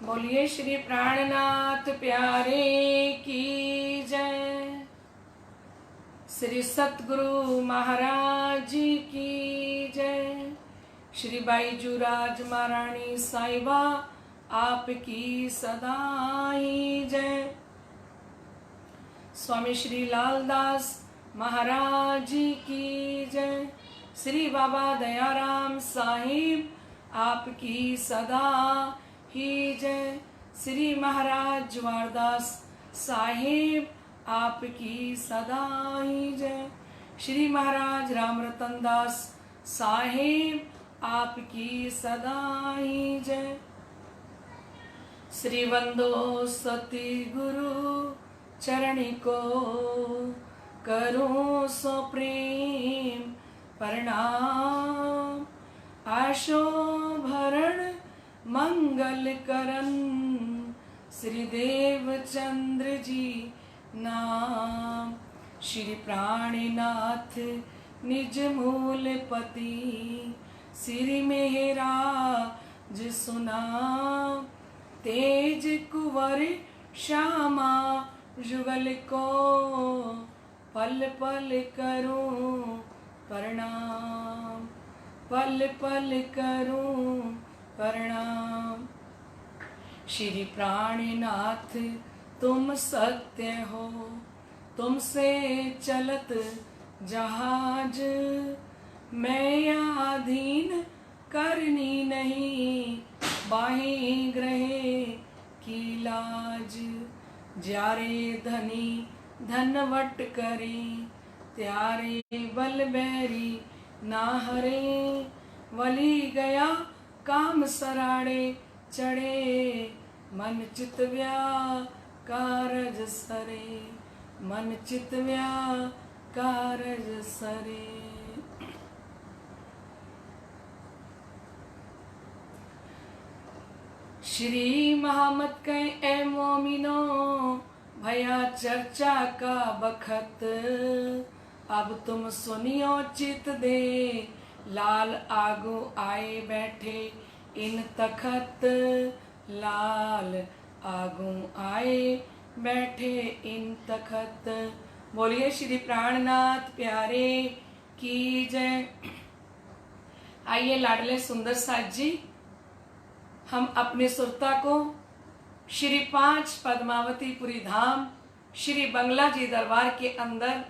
बोलिए श्री प्राणनाथ प्यारे की जय। श्री सतगुरु महाराज जी की जय। श्री बाईजूराज महारानी साहिबा आपकी सदा ही जय। स्वामी श्री लालदास महाराज जी की जय। श्री बाबा दयाराम साहिब आपकी सदा ही जय। श्री महाराज जवारदास साहिब आपकी सदा ही जय। श्री महाराज राम रतन दास साहिब आपकी सदा ही जय। श्री वंदो सती गुरु चरणी को करूं सो प्रेम प्रणाम। आशो भरण मंगल करन श्री देवचंद्र जी नाम। श्री प्राणनाथ निज मूल पति श्री मेहराज सुनाम। तेज कुंवर श्यामा जुगल को पल पल करूं प्रणाम। पल पल करूं प्रणाम। श्री प्राणनाथ तुम सत्य हो, तुमसे चलत जहाज। मैं अधीन करनी नहीं बाहीं ग्रहे की लाज। ज्यारे धनी धनवट करे त्यारे बल बैरी ना हरे। वली गया काम सराड़े चढ़े मन चित कारज सरे। मन चित कारज सरे। श्री मोहम्मद कह ए मोमिनो भया चर्चा का बखत। अब तुम सुनियो चित दे लाल आगू आए बैठे इन तखत। लाल आगू आए बैठे इन तखत। बोलिए श्री प्राणनाथ प्यारे की जय। आइए लाडले सुंदर साथ जी, हम अपनी सुरता को श्री 5 पद्मावतीपुरी धाम श्री बंगला जी दरबार के अंदर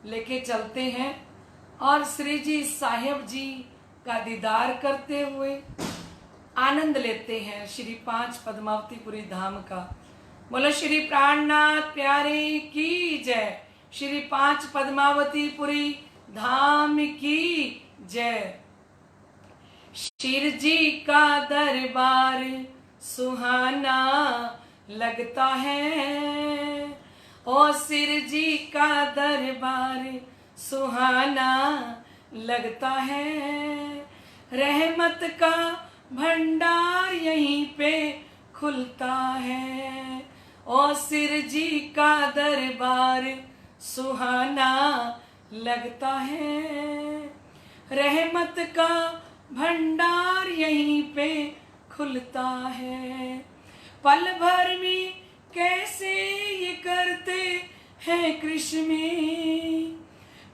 लेके चलते हैं और श्री जी साहिब जी का दीदार करते हुए आनंद लेते हैं श्री 5 पद्मावतीपुरी धाम का। बोलो श्री प्राणनाथ प्यारे की जय। श्री 5 पद्मावतीपुरी धाम की जय। शिर जी का दरबार सुहाना लगता है। ओ सिर जी का दरबार सुहाना लगता है। रहमत का भंडार यहीं पे खुलता है। ओ सिर जी का दरबार सुहाना लगता है। रहमत का भंडार यहीं पे खुलता है। पल भर में कैसे ये करते हैं कृष्ण में।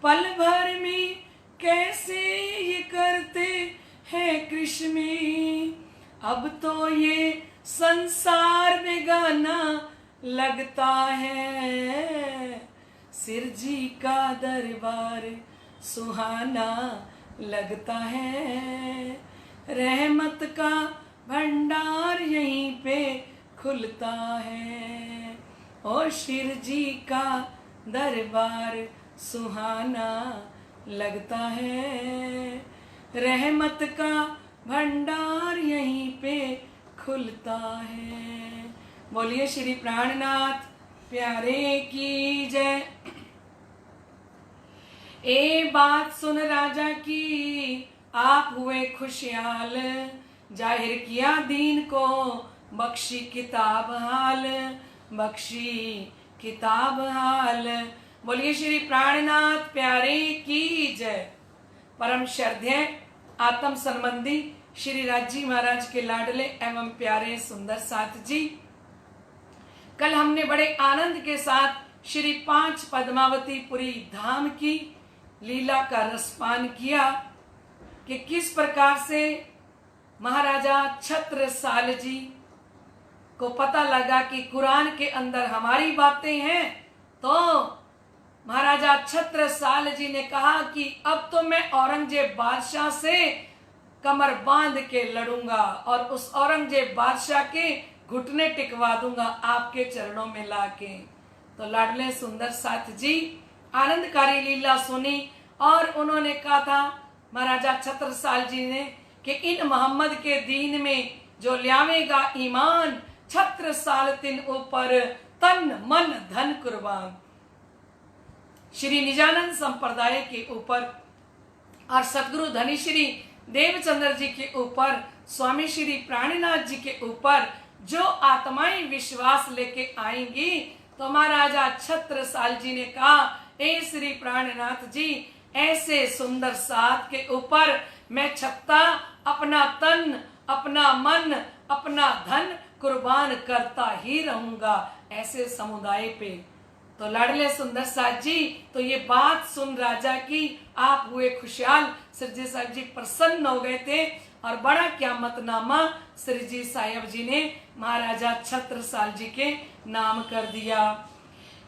पल भर में कैसे ये करते हैं कृष्ण में। अब तो ये संसार बेगाना लगता है। सिर जी का दरबार सुहाना लगता है। रहमत का भंडार यहीं पे खुलता है। और शिर जी का दरबार सुहाना लगता है। रहमत का भंडार यहीं पे खुलता है। बोलिए श्री प्राणनाथ प्यारे की जय। ए बात सुन राजा की आप हुए खुशहाल। जाहिर किया दीन को बख्शी किताब हाल। बख्शी किताब हाल। बोलिए श्री प्राणनाथ प्यारे की जय। परम श्रद्धेय आत्म संबंधी श्री राज महाराज के लाडले एवं प्यारे सुंदर साथ जी, कल हमने बड़े आनंद के साथ श्री 5 पद्मावतीपुरी धाम की लीला का रसपान किया कि किस प्रकार से महाराजा छत्रसाल जी को पता लगा कि कुरान के अंदर हमारी बातें हैं। तो महाराजा छत्रसाल जी ने कहा कि अब तो मैं औरंगजेब बादशाह से कमर बांध के लड़ूंगा और उस औरंगजेब बादशाह के घुटने टिकवा दूंगा आपके चरणों में लाके। तो लाडले सुंदर साथ जी आनंदकारी लीला सुनी और उन्होंने कहा था महाराजा छत्रसाल जी ने कि इन मोहम्मद के दीन में जो ल्यावेगा ईमान, छत्रसाल तिन ऊपर तन मन धन कुर्बान। श्री निजानंद संप्रदाय के ऊपर और सदगुरु धनी श्री देवचंद्र जी के ऊपर, स्वामी श्री प्राणनाथ जी के ऊपर जो आत्माएं विश्वास लेके आएंगी, तो महाराजा छत्रसाल जी ने कहा, ए श्री प्राणनाथ जी, ऐसे सुंदर साथ के ऊपर मैं छत्ता अपना तन, अपना मन, अपना धन कुर्बान करता ही रहूंगा ऐसे समुदाय पे। तो लाडले सुंदर साथ जी, तो ये बात सुन राजा की आप हुए खुशहाल। श्री जी साहब जी प्रसन्न हो गए थे और बड़ा क़यामतनामा श्री जी साहब जी ने महाराजा छत्रसाल जी के नाम कर दिया।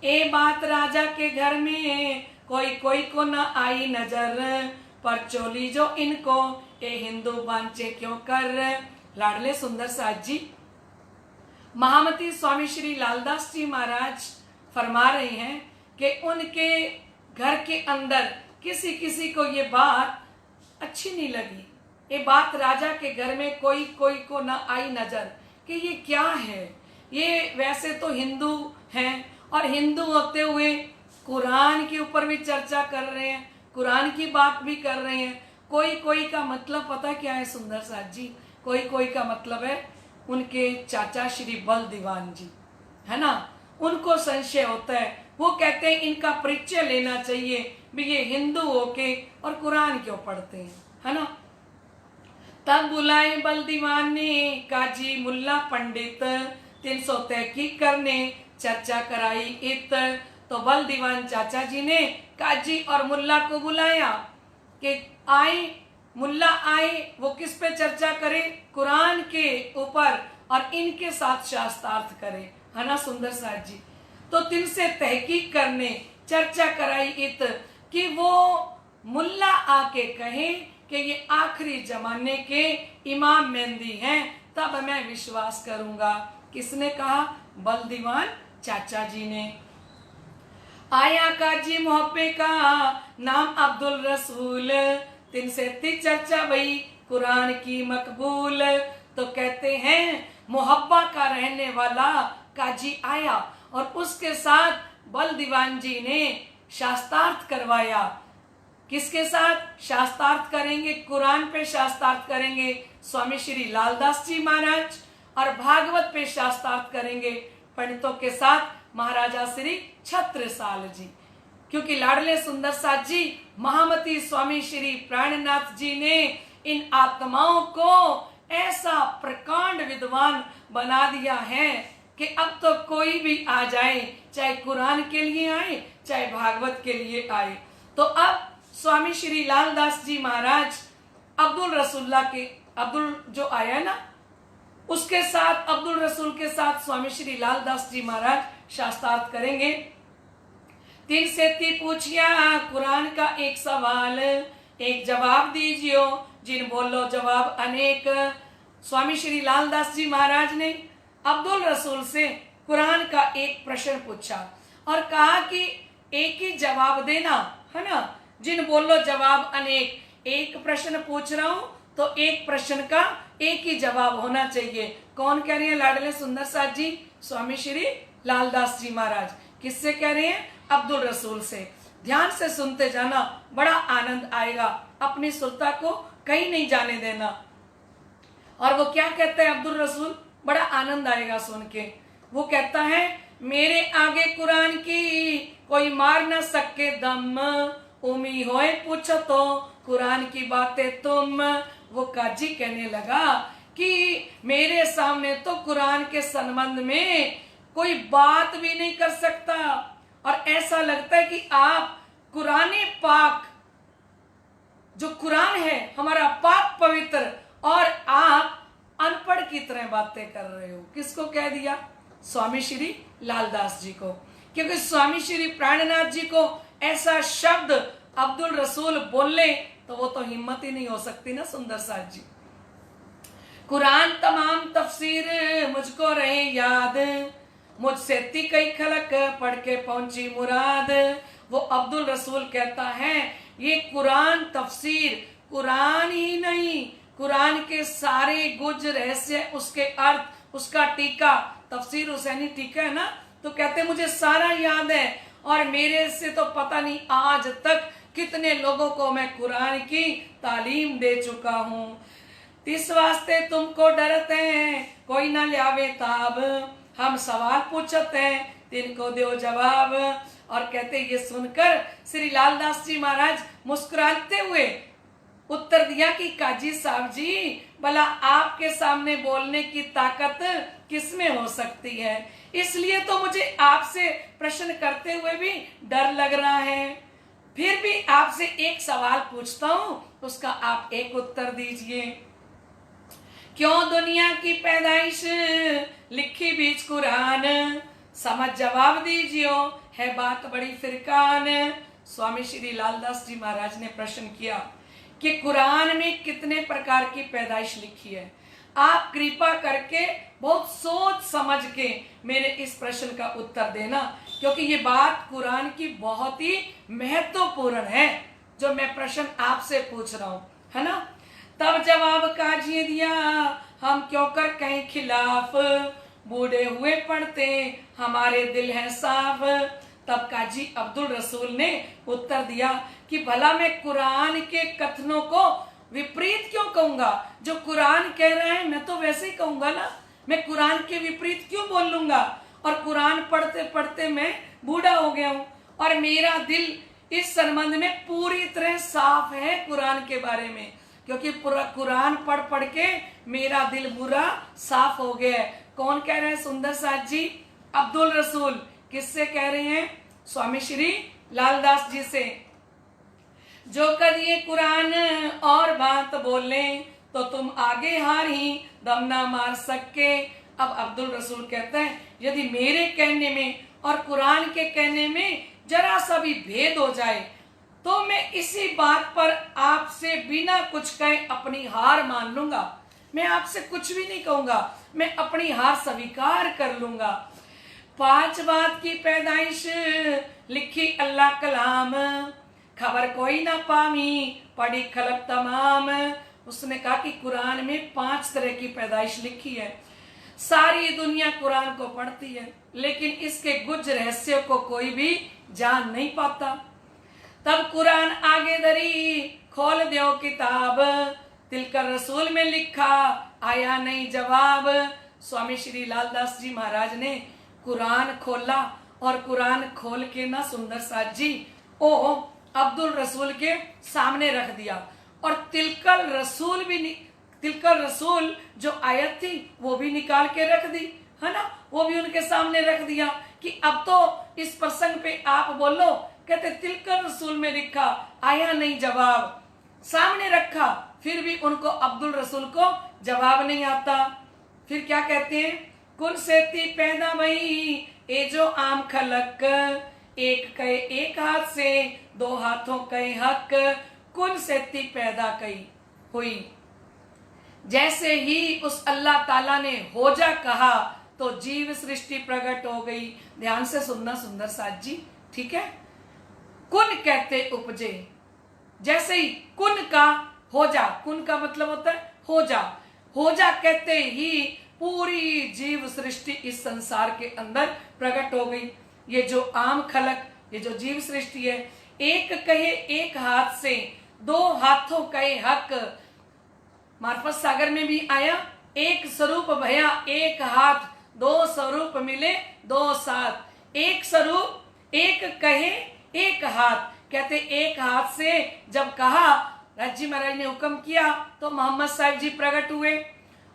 ए बात राजा के घर में कोई कोई को न आई नजर, पर चोली जो इनको ए हिंदू बांचे क्यों कर। लाडले सुंदर साथ जी, महामती स्वामी श्री लालदास जी महाराज फरमा रहे हैं कि उनके घर के अंदर किसी किसी को ये बात अच्छी नहीं लगी। ये बात राजा के घर में कोई कोई को न आई नजर कि ये क्या है। ये वैसे तो हिंदू हैं और हिंदू होते हुए कुरान के ऊपर भी चर्चा कर रहे हैं, कुरान की बात भी कर रहे हैं। कोई कोई का मतलब पता क्या है सुंदर साथ जी? कोई कोई का मतलब है उनके चाचा श्री बल दीवान जी, है ना। उनको संशय होता है, वो कहते हैं इनका परिचय लेना चाहिए भी ये हिंदू होके और कुरान क्यों पढ़ते हैं, है ना। तब बुलाए बल दीवान ने काजी मुल्ला पंडित, 300 तहकीक करने चर्चा कराई इत। तो बल दीवान चाचा जी ने काजी और मुल्ला को बुलाया कि आए, मुल्ला आए, वो किस पे चर्चा करे? कुरान के ऊपर, और इनके साथ शास्त्रार्थ करे, है ना सुंदर साथ जी। तो 300 तहकीक करने चर्चा कराई इत कि वो मुल्ला आके कहे कि ये आखिरी जमाने के इमाम मेहंदी हैं, तब मैं विश्वास करूंगा। किसने कहा? बल दीवान चाचा जी ने। आया काजी मोहब्बे का नाम अब्दुल रसूल, 330 चर्चा वही कुरान की मकबूल। तो कहते हैं मोहब्बा का रहने वाला काजी आया और उसके साथ बल दीवान जी ने शास्त्रार्थ करवाया। किसके साथ शास्त्रार्थ करेंगे? कुरान पे शास्त्रार्थ करेंगे स्वामी श्री लालदास जी महाराज, और भागवत पे शास्त्रार्थ करेंगे पंडितों के साथ महाराजा श्री छत्रसाल जी। क्योंकि लाडले सुंदर साथ जी महामती स्वामी श्री प्राणनाथ जी ने इन आत्माओं को ऐसा प्रकांड विद्वान बना दिया है कि अब तो कोई भी आ जाए, चाहे कुरान के लिए आए चाहे भागवत के लिए आए। तो अब स्वामी श्री लालदास जी महाराज अब्दुल रसूल्ला के, अब्दुल जो आया ना उसके साथ, अब्दुल रसूल के साथ स्वामी श्री लालदास जी महाराज शास्त्रार्थ करेंगे। 330 पूछिया कुरान का एक सवाल, एक जवाब दीजियो, जिन बोलो जवाब अनेक। स्वामी श्री लालदास जी महाराज ने अब्दुल रसूल से कुरान का एक प्रश्न पूछा और कहा कि एक ही जवाब देना, है ना। जिन बोलो जवाब अनेक, एक प्रश्न पूछ रहा हूं तो एक प्रश्न का एक ही जवाब होना चाहिए। कौन कह रहे हैं? लाडले सुंदर साथ जी स्वामी श्री लालदास जी महाराज। किससे कह रहे हैं? अब्दुल रसूल से। ध्यान से सुनते जाना, बड़ा आनंद आएगा, अपनी सुरता को कहीं नहीं जाने देना। और वो क्या कहता है अब्दुल रसूल? बड़ा आनंद आएगा सुन के। वो कहता है मेरे आगे कुरान की कोई मार न सके दम, उमी होए पूछो तो कुरान की बातें तुम। वो काजी कहने लगा कि मेरे सामने तो कुरान के संबंध में कोई बात भी नहीं कर सकता, और ऐसा लगता है कि आप कुरान पाक, जो कुरान है हमारा पाक पवित्र, और आप अनपढ़ की तरह बातें कर रहे हो। किसको कह दिया? स्वामी श्री लालदास जी को। क्योंकि स्वामी श्री प्राणनाथ जी को ऐसा शब्द अब्दुल रसूल बोल ले तो वो तो हिम्मत ही नहीं हो सकती ना सुंदर साथ जी। कुरान तमाम तफसीर मुझको रहे याद, मुझसे ती कई खलक पढ़ के पहुंची मुराद। वो अब्दुल रसूल कहता है ये कुरान तफसीर, कुरान ही नहीं, कुरान के सारे गुज रहस्य, उसके अर्थ, उसका टीका, तफसीर हुसैनी टीका है ना, तो कहते मुझे सारा याद है, और मेरे से तो पता नहीं आज तक कितने लोगों को मैं कुरान की तालीम दे चुका हूँ। इस वास्ते तुमको डरते हैं कोई ना लियावे ताब, हम सवाल पूछते हैं तिनको दो जवाब। और कहते ये सुनकर श्री लालदास जी महाराज मुस्कुराते हुए उत्तर दिया कि काजी साहब जी, भला आपके सामने बोलने की ताकत किसमें हो सकती है, इसलिए तो मुझे आपसे प्रश्न करते हुए भी डर लग रहा है। फिर भी आपसे एक सवाल पूछता हूँ, उसका आप एक उत्तर दीजिए। क्यों दुनिया की पैदाइश लिखी बीच कुरान, समझ जवाब दीजियो है बात बड़ी फिरकान। स्वामी श्री लालदास जी महाराज ने प्रश्न किया कि कुरान में कितने प्रकार की पैदाइश लिखी है, आप कृपा करके बहुत सोच समझ के मेरे इस प्रश्न का उत्तर देना, क्योंकि ये बात कुरान की बहुत ही महत्वपूर्ण है जो मैं प्रश्न आपसे पूछ रहा हूँ, है ना। तब जवाब काजी दिया, हम क्यों कर कहीं खिलाफ, बूढ़े हुए पढ़ते हमारे दिल है साफ। तब काजी अब्दुल रसूल ने उत्तर दिया कि भला मैं कुरान के कथनों को विपरीत क्यों कहूंगा, जो कुरान कह रहा है मैं तो वैसे ही कहूंगा ना, मैं कुरान के विपरीत क्यों बोल लूंगा। और कुरान पढ़ते पढ़ते मैं बूढ़ा हो गया हूँ, और मेरा दिल इस संबंध में पूरी तरह साफ है कुरान के बारे में, क्योंकि पूरा कुरान पढ़ पढ़ के मेरा दिल पूरा साफ हो गया है। कौन कह रहे हैं? सुंदर साथ जी अब्दुल रसूल। किससे कह रहे हैं? स्वामी श्री लालदास जी से। जो कदिए कुरान और बात बोले तो तुम आगे हार ही दम ना मार सके। अब अब्दुल रसूल कहते हैं यदि मेरे कहने में और कुरान के कहने में जरा सा भी भेद हो जाए तो मैं इसी बात पर आपसे बिना कुछ कहे अपनी हार मान लूंगा। मैं आपसे कुछ भी नहीं कहूंगा, मैं अपनी हार स्वीकार कर लूंगा। 5 बात की पैदाइश लिखी अल्लाह कलाम, खबर कोई ना पावी पढ़ी खलक तमाम। उसने कहा कि कुरान में 5 तरह की पैदाइश लिखी है, सारी दुनिया कुरान को पढ़ती है, लेकिन इसके गुज रहस्य को कोई भी जान नहीं पाता। तब कुरान आगे धरी खोल दो किताब, तिलकर रसूल में लिखा आया नहीं जवाब। स्वामी श्री लालदास जी महाराज ने कुरान खोला, और कुरान खोल के ना सुंदर साथ जी ओ अब्दुल रसूल के सामने रख दिया, और तिलकर रसूल जो आयत थी वो भी निकाल के रख दी, है ना, वो भी उनके सामने रख दिया कि अब तो इस प्रसंग पे आप बोलो। कहते तिलकर रसूल में लिखा आया नहीं जवाब, सामने रखा, फिर भी उनको अब्दुल रसूल को जवाब नहीं आता। फिर क्या कहते हैं? कुल सेती पैदा भई ए जो आम खलक, एक कहे एक हाथ से 2 हाथों कहे हक, कुल सेती पैदा कही हुई। जैसे ही उस अल्लाह ताला ने हो जा कहा तो जीव सृष्टि प्रकट हो गई। ध्यान से सुनना सुंदर साथ जी, ठीक है। कुन कहते उपजे, जैसे ही कुन का हो जा, कुन का मतलब होता है हो जा कहते ही पूरी जीव सृष्टि इस संसार के अंदर प्रकट हो गई। ये जो आम खलक, ये जो जीव सृष्टि है, एक कहे एक हाथ से 2 हाथों कहे हक। मार्फत सागर में भी आया, एक स्वरूप भया एक हाथ, 2 स्वरूप मिले 2 साथ। एक स्वरूप एक कहे एक हाथ, कहते एक हाथ से जब कहा राज जी महाराज ने हुक्म किया तो मोहम्मद साहिब जी प्रकट हुए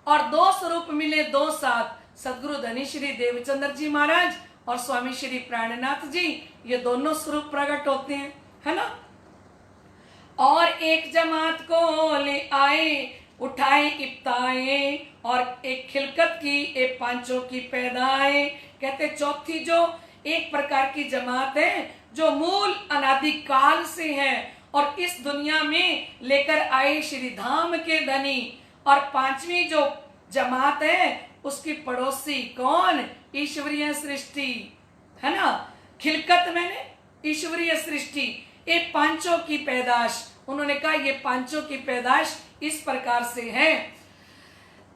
और दो स्वरूप मिले, दो साथ, सदगुरु धनी श्री देवचंद्र जी महाराज और स्वामी श्री प्राणनाथ जी, ये दोनों स्वरूप प्रकट होते हैं, है ना। और एक जमात को ले आए, उठाए इप्ताए, और एक खिलकत की, एक पांचों की पैदाए। कहते चौथी जो एक प्रकार की जमात है जो मूल अनादिकाल से है और इस दुनिया में लेकर आए श्री धाम के धनी। और पांचवी जो जमात है उसकी पड़ोसी कौन? ईश्वरीय सृष्टि, है ना। खिलकत मैंने ईश्वरीय सृष्टि, ये पांचों की पैदाश। उन्होंने कहा ये पांचों की पैदाश इस प्रकार से है।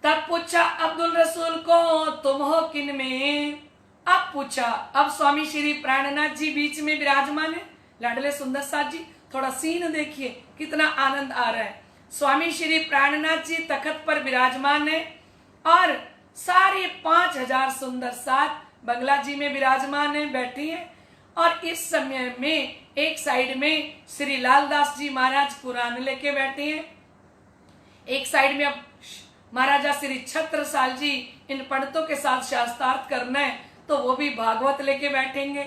तब पूछा अब्दुल रसूल को, तुम हो किन में? अब पूछा, अब स्वामी श्री प्राणनाथ जी बीच में विराजमान है। लाडले सुंदर साथ जी, थोड़ा सीन देखिए कितना आनंद आ रहा है। स्वामी श्री प्राणनाथ जी तखत पर विराजमान है और सारे 5000 सुंदर साथ बंगला जी में विराजमान है, बैठी है। और इस समय में एक साइड में श्री लालदास जी महाराज कुरान लेके बैठे हैं, एक साइड में अब महाराजा श्री छत्रसाल जी इन पंडितों के साथ शास्त्रार्थ करना है तो वो भी भागवत लेके बैठेंगे।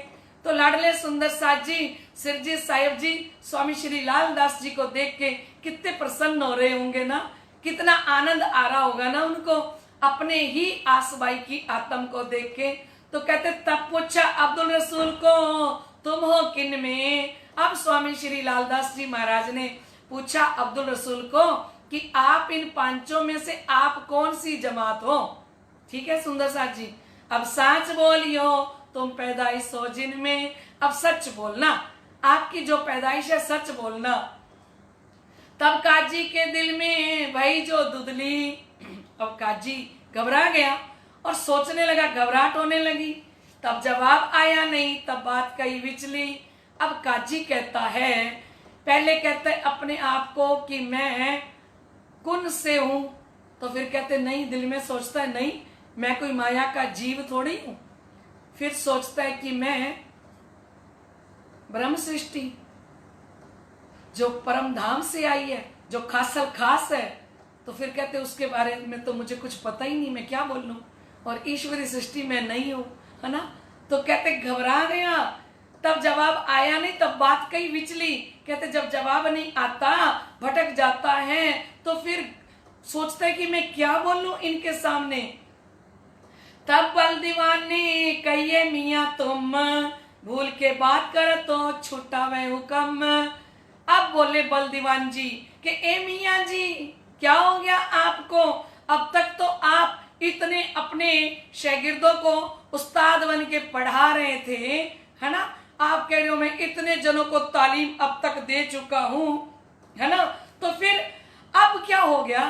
तो लाडले सुंदर साथ जी सिरजी साहिब जी स्वामी श्री लालदास जी को देख के कितने प्रसन्न हो रहे होंगे ना, कितना आनंद आ रहा होगा ना उनको अपने ही आसबाई की आत्म को देख के। तो कहते तब पूछा अब्दुल रसूल को, तुम हो किन में? अब स्वामी श्री लालदास जी महाराज ने पूछा अब्दुल रसूल को कि आप इन पांचों में से आप कौन सी जमात हो? ठीक है सुंदर साथ जी, अब सच बोलियो, तुम पैदाइश हो जिनमें, अब सच बोलना, आपकी जो पैदाइश है सच बोलना। तब काजी के दिल में भई जो दुदली, अब काजी घबरा गया और सोचने लगा, घबराहट होने लगी। तब जवाब आया नहीं, तब बात कही विचली। अब काजी कहता है, पहले कहता है अपने आप को कि मैं कुन से हूं, तो फिर कहते नहीं, दिल में सोचता है नहीं मैं कोई माया का जीव थोड़ी हूं। फिर सोचता है कि मैं ब्रह्म सृष्टि जो परम धाम से आई है, जो खासल खास है। तो फिर कहते उसके बारे में तो मुझे कुछ पता ही नहीं, मैं क्या बोल लूं, और ईश्वरी सृष्टि में नहीं हूं, है ना। तो कहते घबरा गया, तब जवाब आया नहीं, तब बात कही विचली। कहते जब जवाब नहीं आता, भटक जाता है, तो फिर सोचता है कि मैं क्या बोलूं इनके सामने। तब बल दीवान ने कहिए मियां तुम भूल के बात कर तो छूटा वह हुक्म। अब बोले बल दीवान जी कि ए मियां जी क्या हो गया आपको? अब तक तो आप इतने अपने शागिर्दों को उस्ताद बन के पढ़ा रहे थे, है ना। आप कह रहे हो मैं इतने जनों को तालीम अब तक दे चुका हूं, है ना। तो फिर अब क्या हो गया?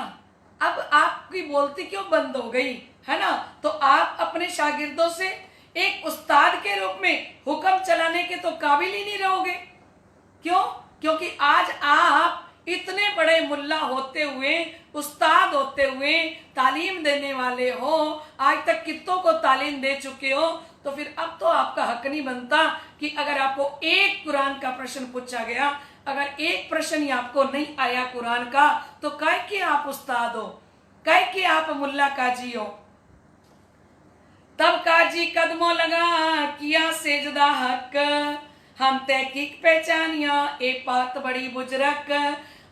अब आपकी बोलती क्यों बंद हो गई, है ना। तो आप अपने शागिर्दों से एक उस्ताद के रूप में हुक्म चलाने के तो काबिल ही नहीं रहोगे। क्यों? क्योंकि आज आप इतने बड़े मुल्ला होते हुए, उस्ताद होते हुए, तालीम देने वाले हो, आज तक कितनों को तालीम दे चुके हो। तो फिर अब तो आपका हक नहीं बनता कि अगर आपको एक कुरान का प्रश्न पूछा गया, अगर एक प्रश्न ही आपको नहीं आया कुरान का, तो काहे कि आप उस्ताद हो, काहे कि आप मुल्ला काजी हो। तब काजी कदमों लगा किया सेजदा हक, हम तहकीक पहचानिया ए बात बड़ी बुजरक।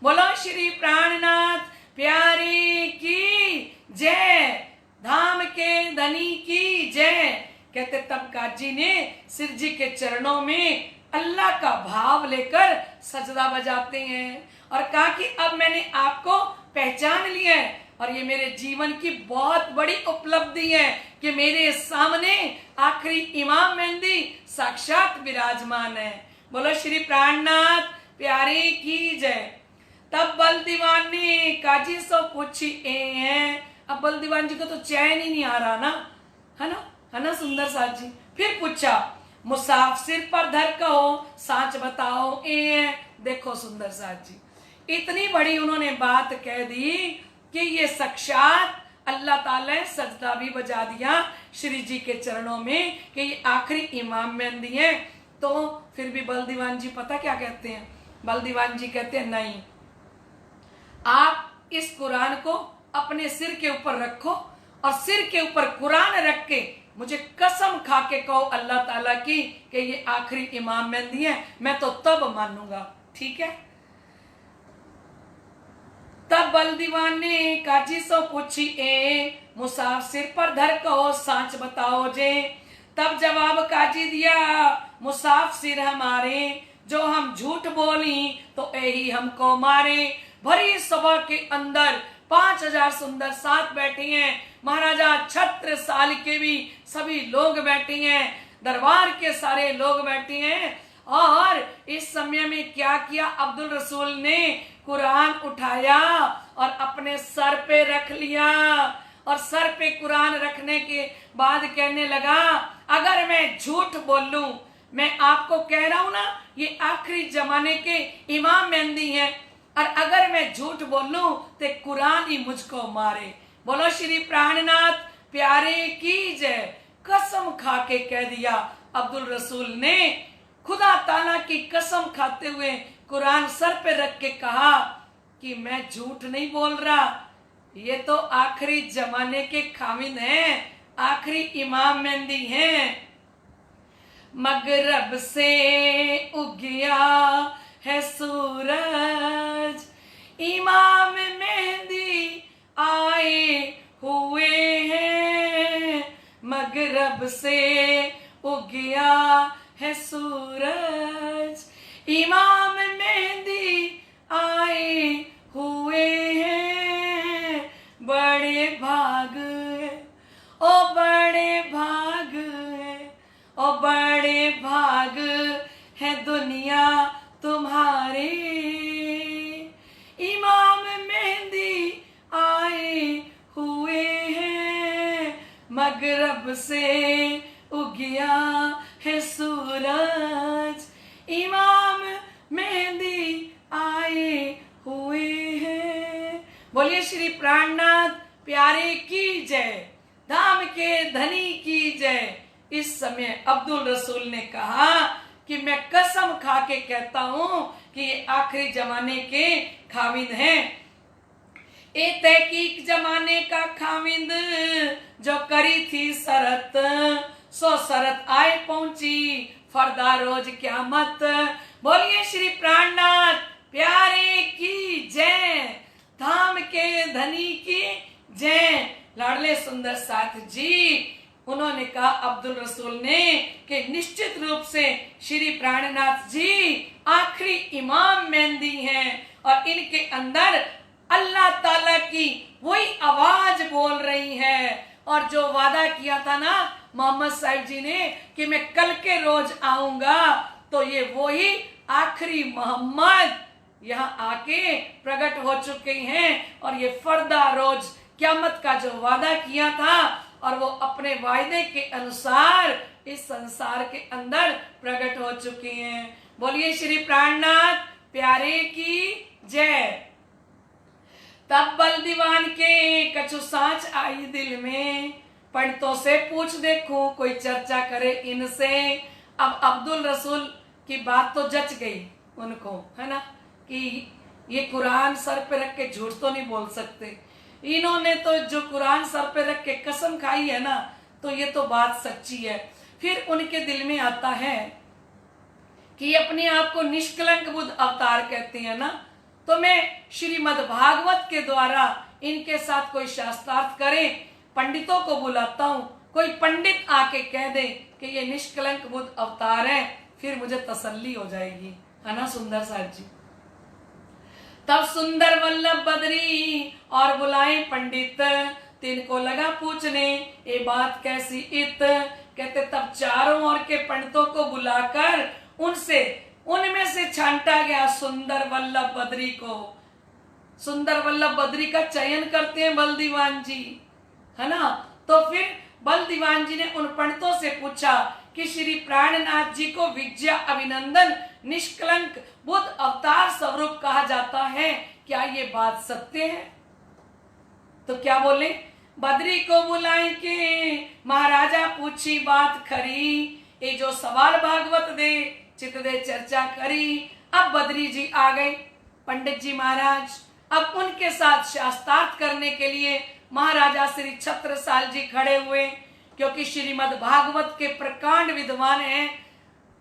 बोलो श्री प्राणनाथ प्यारे की जय, धाम के धनी की जय। कहते तब काजी ने सिर जी के चरणों में अल्लाह का भाव लेकर सजदा बजाते हैं और कहा कि अब मैंने आपको पहचान लिया है और ये मेरे जीवन की बहुत बड़ी उपलब्धि है कि मेरे सामने आखिरी इमाम मेहंदी साक्षात विराजमान है। बोलो श्री प्राणनाथ प्यारे की जय। तब बल दीवान ने काजी से पूछी हैं, अब बल दीवान जी को तो चैन ही नहीं आ रहा ना, है ना सुंदर साथ जी। फिर पूछा मुसाफ सिर पर धर कहो साच बताओ ए। देखो सुंदर साथ जी इतनी बड़ी उन्होंने बात कह दी कि ये साक्षात अल्लाह ताला ने सजदा भी बजा दिया श्री जी के चरणों में कि ये आखिरी इमाम मेहंदी है। तो फिर भी बल दीवान जी पता क्या कहते हैं? बल दीवान जी कहते हैं नहीं, आप इस कुरान को अपने सिर के ऊपर रखो और सिर के ऊपर कुरान रख के मुझे कसम खा के कहो अल्लाह ताला की कि ये आखिरी इमाम मेहंदी है, मैं तो तब मानूंगा। ठीक है। तब बल्दीवान ने काजी सो पूछी ए मुसाफ सिर पर धर कहो सांच बताओ जे। तब जवाब काजी दिया मुसाफ सिर हमारे, जो हम झूठ बोली तो यही हमको मारे। भरी सभा के अंदर 5000 सुंदर साथ बैठे हैं, महाराजा छत्रसाल के भी सभी लोग बैठे हैं, दरबार के सारे लोग बैठे हैं। और इस समय में क्या किया, अब्दुल रसूल ने कुरान उठाया और अपने सर पे रख लिया और सर पे कुरान रखने के बाद कहने लगा अगर मैं झूठ बोलूं, मैं आपको कह रहा हूं ना ये आखिरी जमाने के इमाम मेहंदी हैं, और अगर मैं झूठ बोलूं तो कुरान ही मुझको मारे। बोलो श्री प्राणनाथ प्यारे की जय। कसम खा के कह दिया अब्दुल रसूल ने, खुदा ताला की कसम खाते हुए कुरान सर पे रख के कहा कि मैं झूठ नहीं बोल रहा, ये तो आखिरी जमाने के खामिन हैं, आखिरी इमाम मेहंदी हैं। मगरब से उगया है सूरज, इमाम मेहंदी आए हुए हैं। मगरब से उगया है सूरज, इमाम मेहंदी आए हुए हैं। बड़े भाग है ओ बड़े भाग है ओ बड़े भाग है दुनिया तुम्हारे, इमाम मेहंदी आए हुए हैं। मगरब से उगया है सूरज, इमाम मेहंदी आए हुए हैं। बोलिए श्री प्राणनाथ प्यारे की जय, धाम के धनी की जय। इस समय अब्दुल रसूल ने कहा कि मैं कसम खा के कहता हूं कि ये आखिरी जमाने के खाविंद हैं। ए तहकीक जमाने का खाविंद जो करी थी शरत, सो शरत आए पहुंची फरदा रोज क्यामत। बोलिए श्री प्राणनाथ प्यारे की जय, धाम के धनी की जय। लाडले सुंदर साथ जी उन्होंने कहा अब्दुल रसूल ने कि निश्चित रूप से श्री प्राणनाथ जी आखिरी इमाम मेहंदी हैं और इनके अंदर अल्लाह ताला की वही आवाज बोल रही है। और जो वादा किया था ना मोहम्मद साहिब जी ने कि मैं कल के रोज आऊंगा, तो ये वही आखिरी मोहम्मद यहाँ आके प्रकट हो चुके हैं और ये फरदा रोज क़यामत का जो वादा किया था और वो अपने वायदे के अनुसार इस संसार के अंदर प्रकट हो चुके हैं। बोलिए श्री प्राणनाथ प्यारे की जय। तब बल्दीवान के कछु सांच आई दिल में, पंडितों से पूछ देखूं कोई चर्चा करे इनसे। अब अब्दुल रसूल की बात तो जच गई उनको, है ना, कि ये कुरान सर पे रख के झूठ तो नहीं बोल सकते। इन्होंने तो जो कुरान सर पे रख के कसम खाई है ना, तो ये तो बात सच्ची है। फिर उनके दिल में आता है कि अपने आप को निष्कलंक बुद्ध अवतार कहते हैं ना, तो मैं श्रीमद् भागवत के द्वारा इनके साथ कोई शास्त्रार्थ करे, पंडितों को बुलाता हूं, कोई पंडित आके कह दे कि ये निष्कलंक बुद्ध अवतार है, फिर मुझे तसल्ली हो जाएगी, है ना सुंदर साहब जी। तब सुंदर वल्लभ बद्री और बुलाए पंडित, तिनको लगा पूछने ये बात कैसी इत। कहते तब चारों ओर के पंडितों को बुलाकर उनमें से छांटा गया सुंदर वल्लभ बद्री को। सुंदर वल्लभ बद्री का चयन करते हैं बलदीवान जी, है ना। तो फिर बलदीवान जी ने उन पंडितों से पूछा कि श्री प्राणनाथ जी को विजया अभिनंदन निष्कलंक बुद्ध अवतार स्वरूप कहा जाता है, क्या ये बात सत्य है? तो क्या बोले, बद्री को बुलाए के महाराजा पूछी बात खरी, ये जो सवाल भागवत दे चित दे चर्चा करी। अब बद्री जी आ गए, पंडित जी महाराज अब उनके साथ शास्त्रार्थ करने के लिए महाराजा श्री छत्रसाल जी खड़े हुए, क्योंकि श्रीमद् भागवत के प्रकांड विद्वान हैं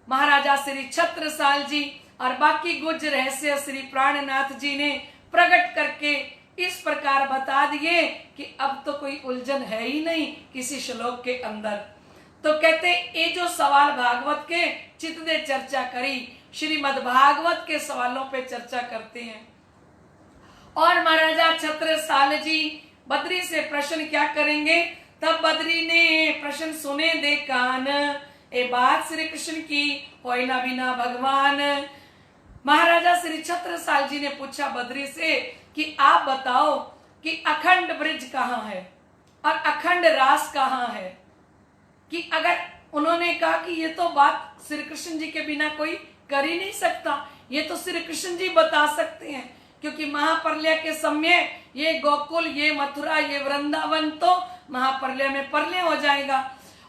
महाराजा श्री छत्रसाल जी, और बाकी गुज रहस्य श्री प्राणनाथ जी ने प्रकट करके इस प्रकार बता दिए कि अब तो कोई उलझन है ही नहीं किसी श्लोक के अंदर। तो कहते ये जो सवाल भागवत के चित्त ने चर्चा करी, श्रीमद् भागवत के सवालों पे चर्चा करते हैं। और महाराजा छत्रसाल जी बद्री से प्रश्न क्या करेंगे? तब बद्री ने प्रश्न सुने दे कान, ए बात श्री कृष्ण की होय ना बिना भगवान। महाराजा श्री छत्रसाल जी ने पूछा बद्री से कि आप बताओ कि अखंड ब्रिज कहाँ है और अखंड रास कहाँ है। कि अगर उन्होंने कहा कि ये तो बात श्री कृष्ण जी के बिना कोई कर ही नहीं सकता, ये तो श्री कृष्ण जी बता सकते हैं, क्योंकि महाप्रलय के समय ये गोकुल, ये मथुरा, ये वृंदावन तो महाप्रलय में प्रलय हो जाएगा।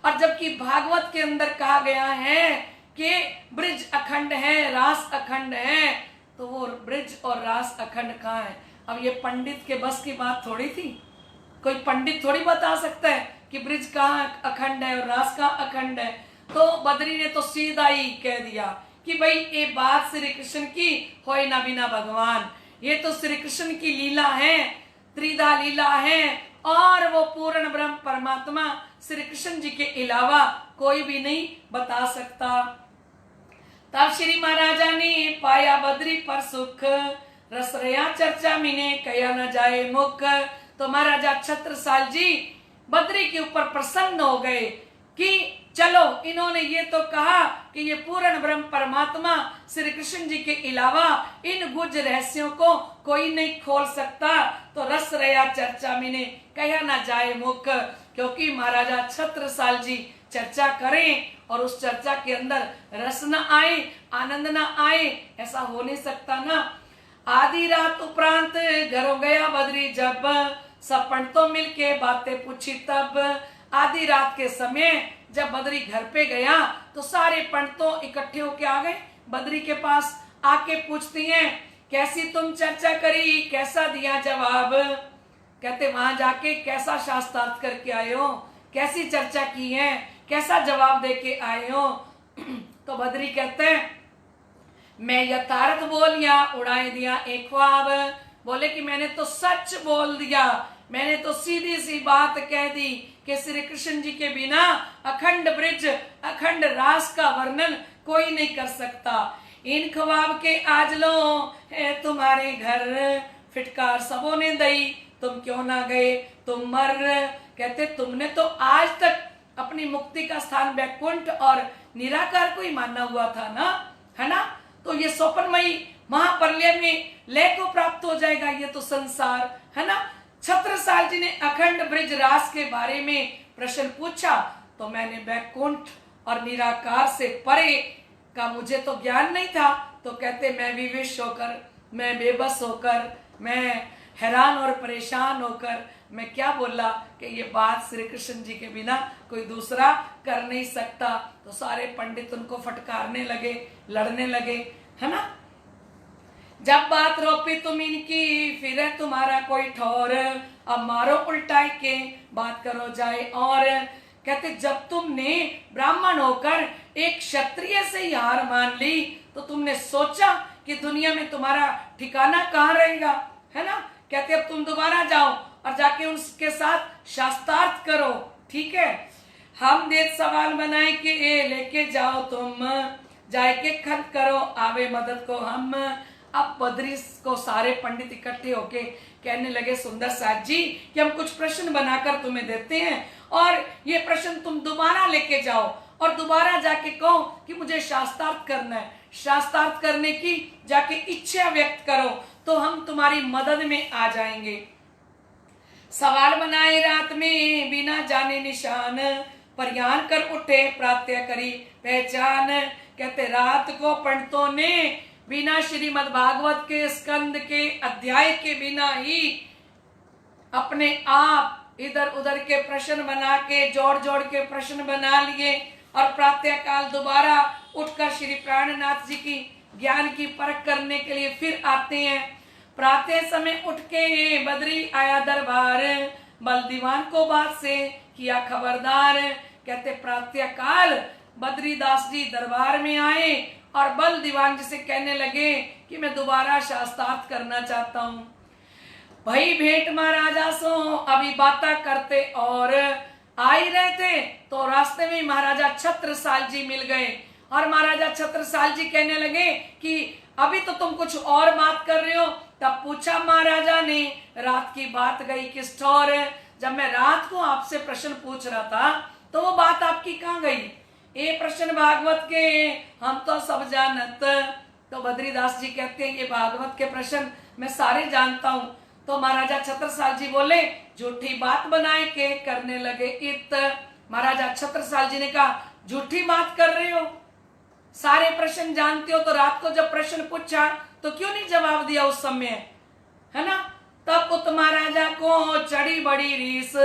और जबकि भागवत के अंदर कहा गया है कि ब्रिज अखंड है, रास अखंड है, तो वो ब्रिज और रास अखंड कहाँ है? अब ये पंडित के बस की बात थोड़ी थी, कोई पंडित थोड़ी बता सकता है कि ब्रिज कहाँ अखंड है और रास कहाँ अखंड है। तो बद्री ने तो सीधा ही कह दिया कि भाई ये बात श्री कृष्ण की होय ना बिना भगवान, ये तो श्री कृष्ण की लीला है, त्रिधा लीला है, और वो पूर्ण ब्रह्म परमात्मा श्री कृष्ण जी के अलावा कोई भी नहीं बता सकता। तब श्री महाराजा ने पाया बद्री पर सुख, रसरया चर्चा मिने कया न जाए मुख। तो महाराजा छत्रसाल जी बद्री के ऊपर प्रसन्न हो गए कि चलो इन्होंने ये तो कहा कि ये पूर्ण ब्रह्म परमात्मा श्री कृष्ण जी के अलावा इन गुज रहस्यों को कोई नहीं खोल सकता, तो रस रया चर्चा में ने कहा ना जाए मुख। क्योंकि महाराजा छत्रसाल जी चर्चा करें और उस चर्चा के अंदर रस न आए, आनंद न आए, ऐसा हो नहीं सकता ना। आधी रात उपरांत घर गया बद्री जब, सब पंडितों मिलके बातें पूछी तब। आधी रात के समय जब बद्री घर पे गया तो सारे पंडितों इकट्ठे होके आ गए बद्री के पास, आके पूछती हैं कैसी तुम चर्चा करी, कैसा दिया जवाब। कहते वहां जाके कैसा शास्त्रार्थ करके आए हो, कैसी चर्चा की है, कैसा जवाब दे के आए हो। तो बद्री कहते हैं मैं यथार्थ बोलिया उड़ाए दिया एक ख्वाब। बोले कि मैंने तो सच बोल दिया, मैंने तो सीधी सी बात कह दी कि श्री कृष्ण जी के बिना अखंड ब्रिज, अखंड रास का वर्णन कोई नहीं कर सकता। इन ख्वाब के आज लो है तुम्हारे घर, फिटकार सबों ने दई तुम क्यों ना गए तुम मर। कहते तुमने तो आज तक अपनी मुक्ति का स्थान वैकुंठ और निराकार को ही माना हुआ था ना, है ना। तो ये स्वप्नमयी महाप्रलय में लय को प्राप्त हो जाएगा ये तो संसार, है ना। छत्रसाल जी ने अखंड ब्रिज रास के बारे में प्रश्न पूछा तो मैंने वैकुंठ और निराकार से परे का मुझे तो ज्ञान नहीं था। तो कहते मैं विवश होकर, मैं बेबस होकर, मैं हैरान और परेशान होकर मैं क्या बोला कि ये बात श्री कृष्ण जी के बिना कोई दूसरा कर नहीं सकता। तो सारे पंडित उनको फटकारने लगे, लड़ने लगे, है ना। जब बात रोपी तुम इनकी फिर है तुम्हारा कोई ठौर, अब मारो उल्टा के बात करो जाए और। कहते जब तुमने ब्राह्मण होकर एक क्षत्रिय से ही हार मान ली तो तुमने सोचा कि दुनिया में तुम्हारा ठिकाना कहाँ रहेगा, है ना। कहते अब तुम दोबारा जाओ और जाके उनके साथ शास्त्रार्थ करो, ठीक है। हम देख सवाल बनाए कि ए लेके जाओ तुम, जाए के खत करो आवे मदद को हम। अब बद्री को सारे पंडित इकट्ठे होके कहने लगे सुंदर साथ जी कि हम कुछ प्रश्न बनाकर तुम्हें देते हैं और ये प्रश्न तुम दोबारा लेके जाओ और दोबारा जाके कहो कि मुझे शास्त्रार्थ करना है। शास्त्रार्थ करने की जाके इच्छा व्यक्त करो तो हम तुम्हारी मदद में आ जाएंगे। सवाल बनाए रात में बिना जाने निशान, प्रयाण कर उठे प्रात्य करी पहचान। कहते रात को पंडितों ने बिना श्रीमद् भागवत के स्कंद के अध्याय के बिना ही अपने आप इधर उधर के प्रश्न बना के जोड़ जोड़ के प्रश्न बना लिए और प्रातः काल दोबारा उठकर श्री प्राणनाथ जी की ज्ञान की परख करने के लिए फिर आते हैं। प्रातः समय उठ के बद्री आया दरबार, बल दीवान को बात से किया खबरदार। कहते प्रातः काल बद्रीदास जी दरबार में आए और बल दीवान जी से कहने लगे कि मैं दोबारा शास्त्रार्थ करना चाहता हूँ। भाई भेंट महाराजा सो अभी बातें करते और आ ही रहे थे तो रास्ते में महाराजा छत्रसाल जी मिल गए और महाराजा छत्रसाल जी कहने लगे कि अभी तो तुम कुछ और बात कर रहे हो। तब पूछा महाराजा ने, रात की बात गई किस ठौर? जब मैं रात को आपसे प्रश्न पूछ रहा था तो वो बात आपकी कहाँ गई? ये प्रश्न भागवत के हम तो सब जानत। तो बद्रीदास जी कहते हैं ये भागवत के प्रश्न मैं सारे जानता हूँ। तो महाराजा छत्रसाल जी बोले झूठी बात बनाए के करने लगे इत। महाराजा छत्रसाल जी ने कहा झूठी बात कर रहे हो, सारे प्रश्न जानते हो तो रात को जब प्रश्न पूछा तो क्यों नहीं जवाब दिया उस समय, है ना? तब उत महाराजा को चढ़ी बड़ी रीस।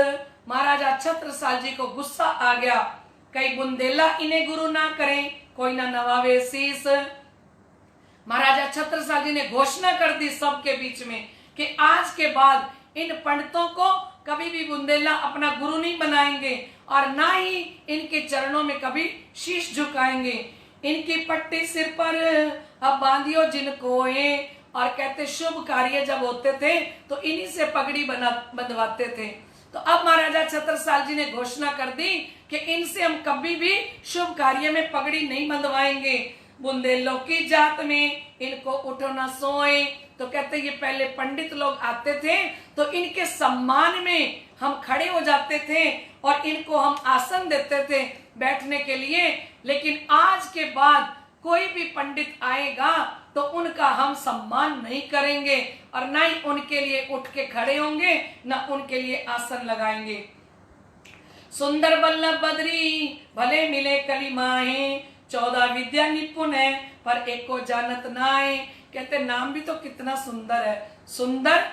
महाराजा छत्रसाल जी को गुस्सा आ गया, कई बुंदेला इन्हें गुरु ना करें, कोई ना नवावे शीस। महाराजा छत्रसाल जी ने घोषणा कर दी सबके बीच में कि आज के बाद इन पंडितों को कभी भी बुंदेला अपना गुरु नहीं बनाएंगे और ना ही इनके चरणों में कभी शीश झुकाएंगे। इनकी पट्टी सिर पर अब बांधियो जिनको और कहते शुभ कार्य जब होते थे तो इन्हीं से पगड़ी बंधवाते थे। तो अब महाराजा छत्रसाल जी ने घोषणा कर दी कि इनसे हम कभी भी शुभ कार्य में पगड़ी नहीं बंधवाएंगे। बुंदेलों की जात में इनको उठो न सोए। तो कहते ये पहले पंडित लोग आते थे तो इनके सम्मान में हम खड़े हो जाते थे और इनको हम आसन देते थे बैठने के लिए, लेकिन आज के बाद कोई भी पंडित आएगा तो उनका हम सम्मान नहीं करेंगे और ना ही उनके लिए उठ के खड़े होंगे, ना उनके लिए आसन लगाएंगे। सुंदर बल्लभ बद्री भले मिले कलिमाए, 14 विद्या निपुण है पर एक को जानत नाए। कहते नाम भी तो कितना सुंदर है, सुंदर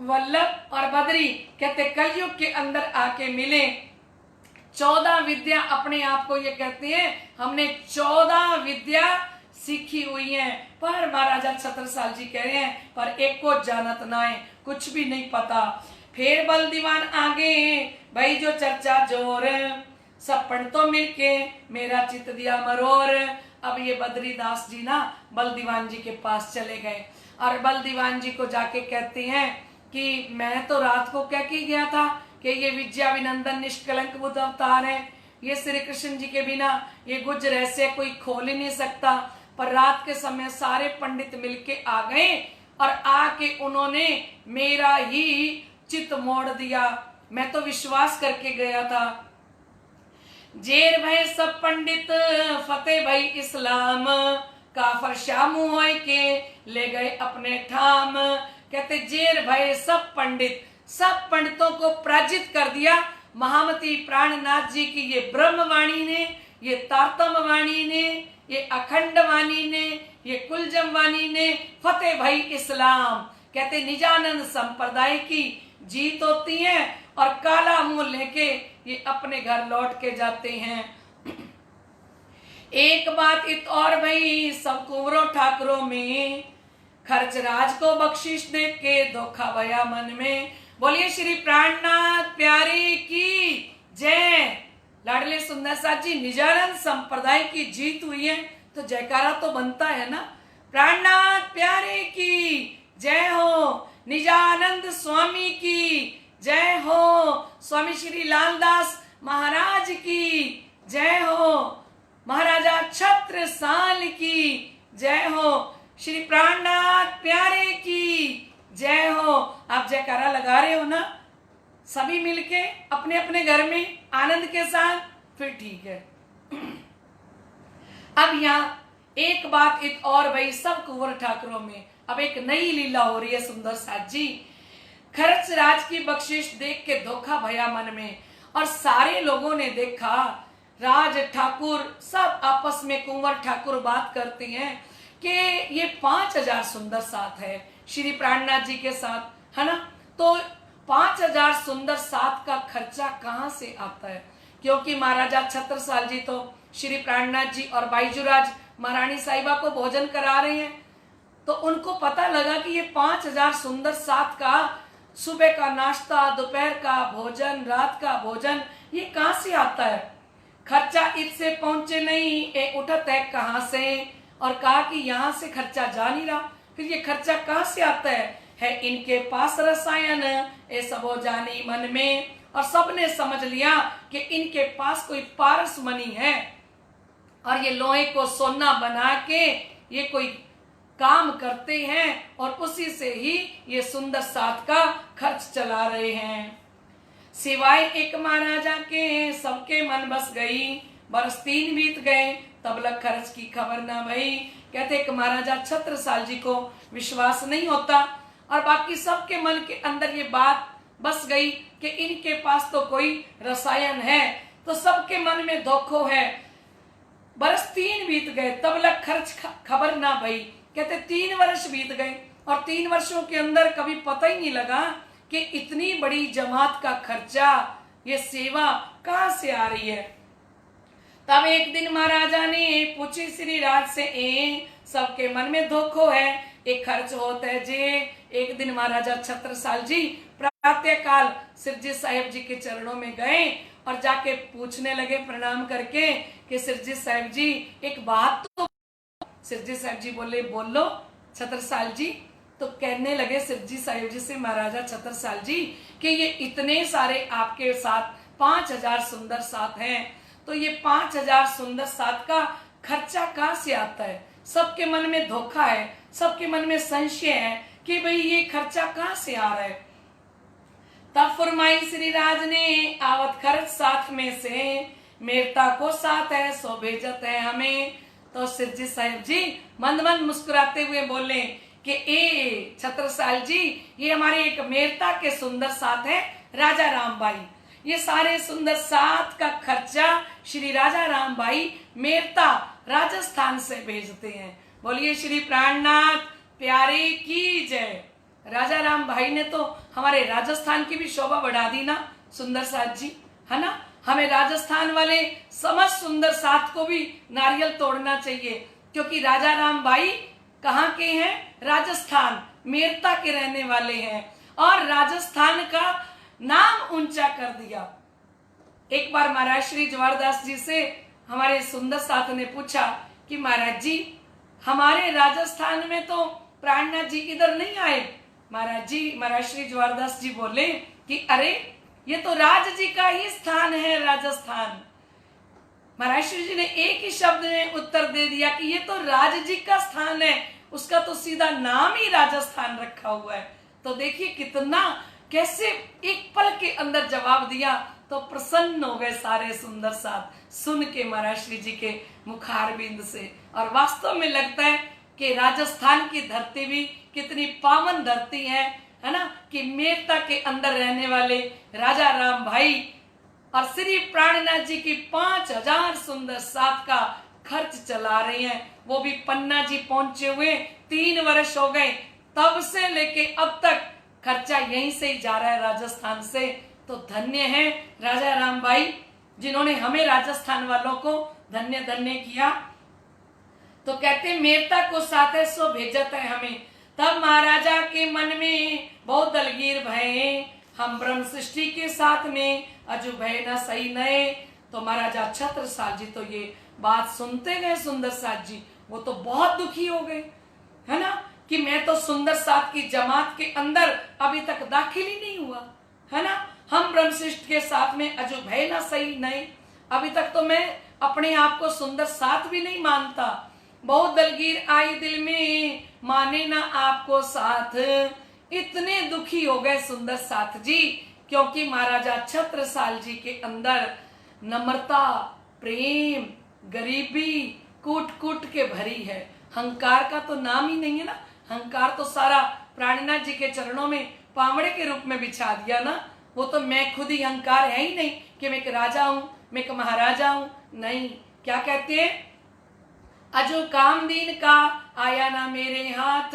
वल्लभ और बद्री। कहते कलयुग के अंदर आके मिले। 14 विद्या अपने आप को ये कहते हैं हमने 14 विद्या सीखी हुई है, पर महाराजा छत्रसाल जी कह रहे हैं पर एक को जानत नाए, कुछ भी नहीं पता। फिर बल दीवान आगे भाई जो चर्चा जोर, सब पंडितों मिलके मेरा चित दिया मरोर। अब ये बद्रीदास जी ना बल दीवान जी के पास चले गए और बल दीवान जी को जाके कहते हैं कि मैं तो रात को कह के गया था कि ये विद्या विनंदन निष्कलंक बुद्ध अवतार है, ये श्री कृष्ण जी के बिना ये गुज रहस्य कोई खोल ही नहीं सकता। पर रात के समय सारे पंडित मिलके आ गए और आके उन्होंने मेरा ही चित मोड़ दिया। मैं तो विश्वास करके गया था। जेर भय सब पंडित फतेह भई इस्लाम, काफर शामू होय के ले गए अपने ठाम। कहते जेर भय सब पंडित, सब पंडितों को पराजित कर दिया महामती प्राणनाथ जी की ये ब्रह्मवाणी ने, ये तारतम वाणी ने, ये अखंड वाणी ने, ये कुलजम वाणी ने फतेह भई इस्लाम। कहते निजानंद संप्रदाय की जीत होती है और काला मुंह लेके ये अपने घर लौट के जाते हैं। एक बात इत और भाई सब कुंवरों ठाकुरों में, खर्च राज को बख्शिश दे के धोखा भया मन में। बोलिए श्री प्राणनाथ प्यारे की जय। लाडले सुंदर साथ जी निजानंद संप्रदाय की जीत हुई है तो जयकारा तो बनता है ना। प्राणनाथ प्यारे की जय हो, निजानंद स्वामी की जय हो, स्वामी श्री लालदास महाराज की जय हो, महाराजा छत्रसाल की जय हो, श्री प्राणनाथ प्यारे की जय हो। आप जयकारा लगा रहे हो ना सभी मिलके अपने अपने घर में आनंद के साथ? फिर ठीक है। अब यहाँ एक बात इत और भाई सब कुंवर ठाकुरों में अब एक नई लीला हो रही है सुंदर साथ जी। खर्च राज की बख्शिश देख के धोखा भया मन में और सारे लोगों ने देखा राज ठाकुर सब आपस में कुंवर ठाकुर बात करते हैं कि ये 5000 सुंदर साथ है श्री प्राणनाथ जी के साथ, है ना। तो 5000 सुंदर साथ का खर्चा कहाँ से आता है? क्योंकि महाराजा छत्रसाल जी तो श्री प्राणनाथ जी और बाईजूराज महारानी साहिबा को भोजन करा रहे हैं। तो उनको पता लगा कि ये 5,000 सुंदर साथ का सुबह का नाश्ता, दोपहर का भोजन, रात का भोजन, ये कहाँ से आता है? खर्चा इससे पहुंचे नहीं, ये उठत है कहाँ से? और कहा कि यहाँ से खर्चा जा नहीं रहा, फिर ये खर्चा कहाँ से आता है इनके पास रसायन, ये सबो जानी मन में। और सबने समझ लिया कि इनके पास कोई पारस मणि है और ये लोहे को सोना बना के ये कोई काम करते हैं और उसी से ही ये सुंदर साथ का खर्च चला रहे हैं। सिवाय एक महाराजा के सबके मन बस गई, बरस 3 बीत गए तब लग खर्च की खबर ना भई। कहते एक महाराजा छत्रसाल जी को विश्वास नहीं होता और बाकी सबके मन के अंदर ये बात बस गई कि इनके पास तो कोई रसायन है, तो सबके मन में धोखो है। बरस 3 बीत गए तब लग खर्च खबर ना भई। कहते 3 वर्ष बीत गए और 3 वर्षों के अंदर कभी पता ही नहीं लगा कि इतनी बड़ी जमात का खर्चा, ये सेवा कहाँ से आ रही है। तब एक दिन महाराजा ने पूछी श्री राज से, सबके मन में धोखो है, एक खर्च होता है जे। एक दिन महाराजा छत्रसाल जी प्रातः काल सिरजी साहेब जी के चरणों में गए और जाके पूछने लगे प्रणाम करके कि सिरजी साहेब जी एक बात तो। सिरजी साहेब जी बोले बोलो छत्रसाल जी। तो कहने लगे सिरजी साहेब जी से महाराजा छत्रसाल जी कि ये इतने सारे आपके साथ 5,000 सुंदर साथ हैं, तो ये 5,000 सुंदर साथ का खर्चा कहाँ से आता है? सबके मन में धोखा है, सबके मन में संशय है कि भाई ये खर्चा कहाँ से आ रहा है। तब फरमाई श्री राज ने, आवत खर्च साथ में से मेरता को साथ है सो भेजत है हमें। तो सिरजी साहेब जी मंद मंद मुस्कुराते हुए बोले कि ए छत्रसाल जी, ये हमारे एक मेरता के सुंदर साथ है राजा राम बाई। ये सारे सुंदर साथ का खर्चा श्री राजा राम बाई मेरता राजस्थान से भेजते हैं। बोलिए श्री प्राणनाथ प्यारे की जय। राजा राम भाई ने तो हमारे राजस्थान की भी शोभा बढ़ा दी ना सुंदर साथ जी, है ना। हमें राजस्थान वाले समस्त सुंदर साथ को भी नारियल तोड़ना चाहिए, क्योंकि राजा राम भाई कहाँ के हैं? राजस्थान मेरता के रहने वाले हैं और राजस्थान का नाम ऊंचा कर दिया। एक बार महाराज श्री जवाहरदास जी से हमारे सुंदर साथ ने पूछा कि महाराज जी हमारे राजस्थान में तो प्राणनाथ जी इधर नहीं आए। महाराज श्री जवाहरदास जी बोले कि अरे ये तो राज जी का ही स्थान है राजस्थान। महाराज श्री जी ने एक ही शब्द में उत्तर दे दिया कि ये तो राज जी का स्थान है, उसका तो सीधा नाम ही राजस्थान रखा हुआ है। तो देखिए कितना कैसे एक पल के अंदर जवाब दिया, तो प्रसन्न हो गए सारे सुंदर साथ सुन के महाराज श्री जी के मुखारबिंद से। और वास्तव में लगता है कि राजस्थान की धरती भी कितनी पावन धरती है ना, कि मेरता के अंदर रहने वाले राजा राम भाई और श्री प्राणनाथ जी की 5,000 सुंदर साथ का खर्च चला रहे हैं। वो भी पन्ना जी पहुंचे हुए 3 वर्ष हो गए, तब से लेके अब तक खर्चा यहीं से ही जा रहा है राजस्थान से। तो धन्य है राजा राम भाई जिन्होंने हमें राजस्थान वालों को धन्य धन्य किया। तो कहते मेरता को साथ है सो भेजत है हमें। तब महाराजा के मन में बहुत दलगीर भये, हम ब्रह्म सृष्टि के साथ में अजु भय न सही नए। तो महाराजा छत्रसाल जी तो ये बात सुनते गए सुंदर साथ जी, वो तो बहुत दुखी हो गए, है ना, कि मैं तो सुंदर साथ की जमात के अंदर अभी तक दाखिल ही नहीं हुआ, है ना। हम ब्रह्मशिष्ट के साथ में अजु भय ना सही नहीं, अभी तक तो मैं अपने आप को सुंदर साथ भी नहीं मानता। बहुत दलगीर आई दिल में, माने ना आपको साथ। इतने दुखी हो गए सुंदर साथ जी, क्योंकि महाराजा छत्रसाल जी के अंदर नम्रता, प्रेम, गरीबी कूट कूट के भरी है। हंकार का तो नाम ही नहीं है ना। हंकार तो सारा प्राणनाथ जी के चरणों में पावड़े के रूप में बिछा दिया ना। वो तो मैं खुद ही हंकार है ही नहीं कि मैं एक राजा हूं, मैं एक महाराजा हूं। नहीं, क्या कहते हैं, अजो कामदीन का आया ना मेरे हाथ।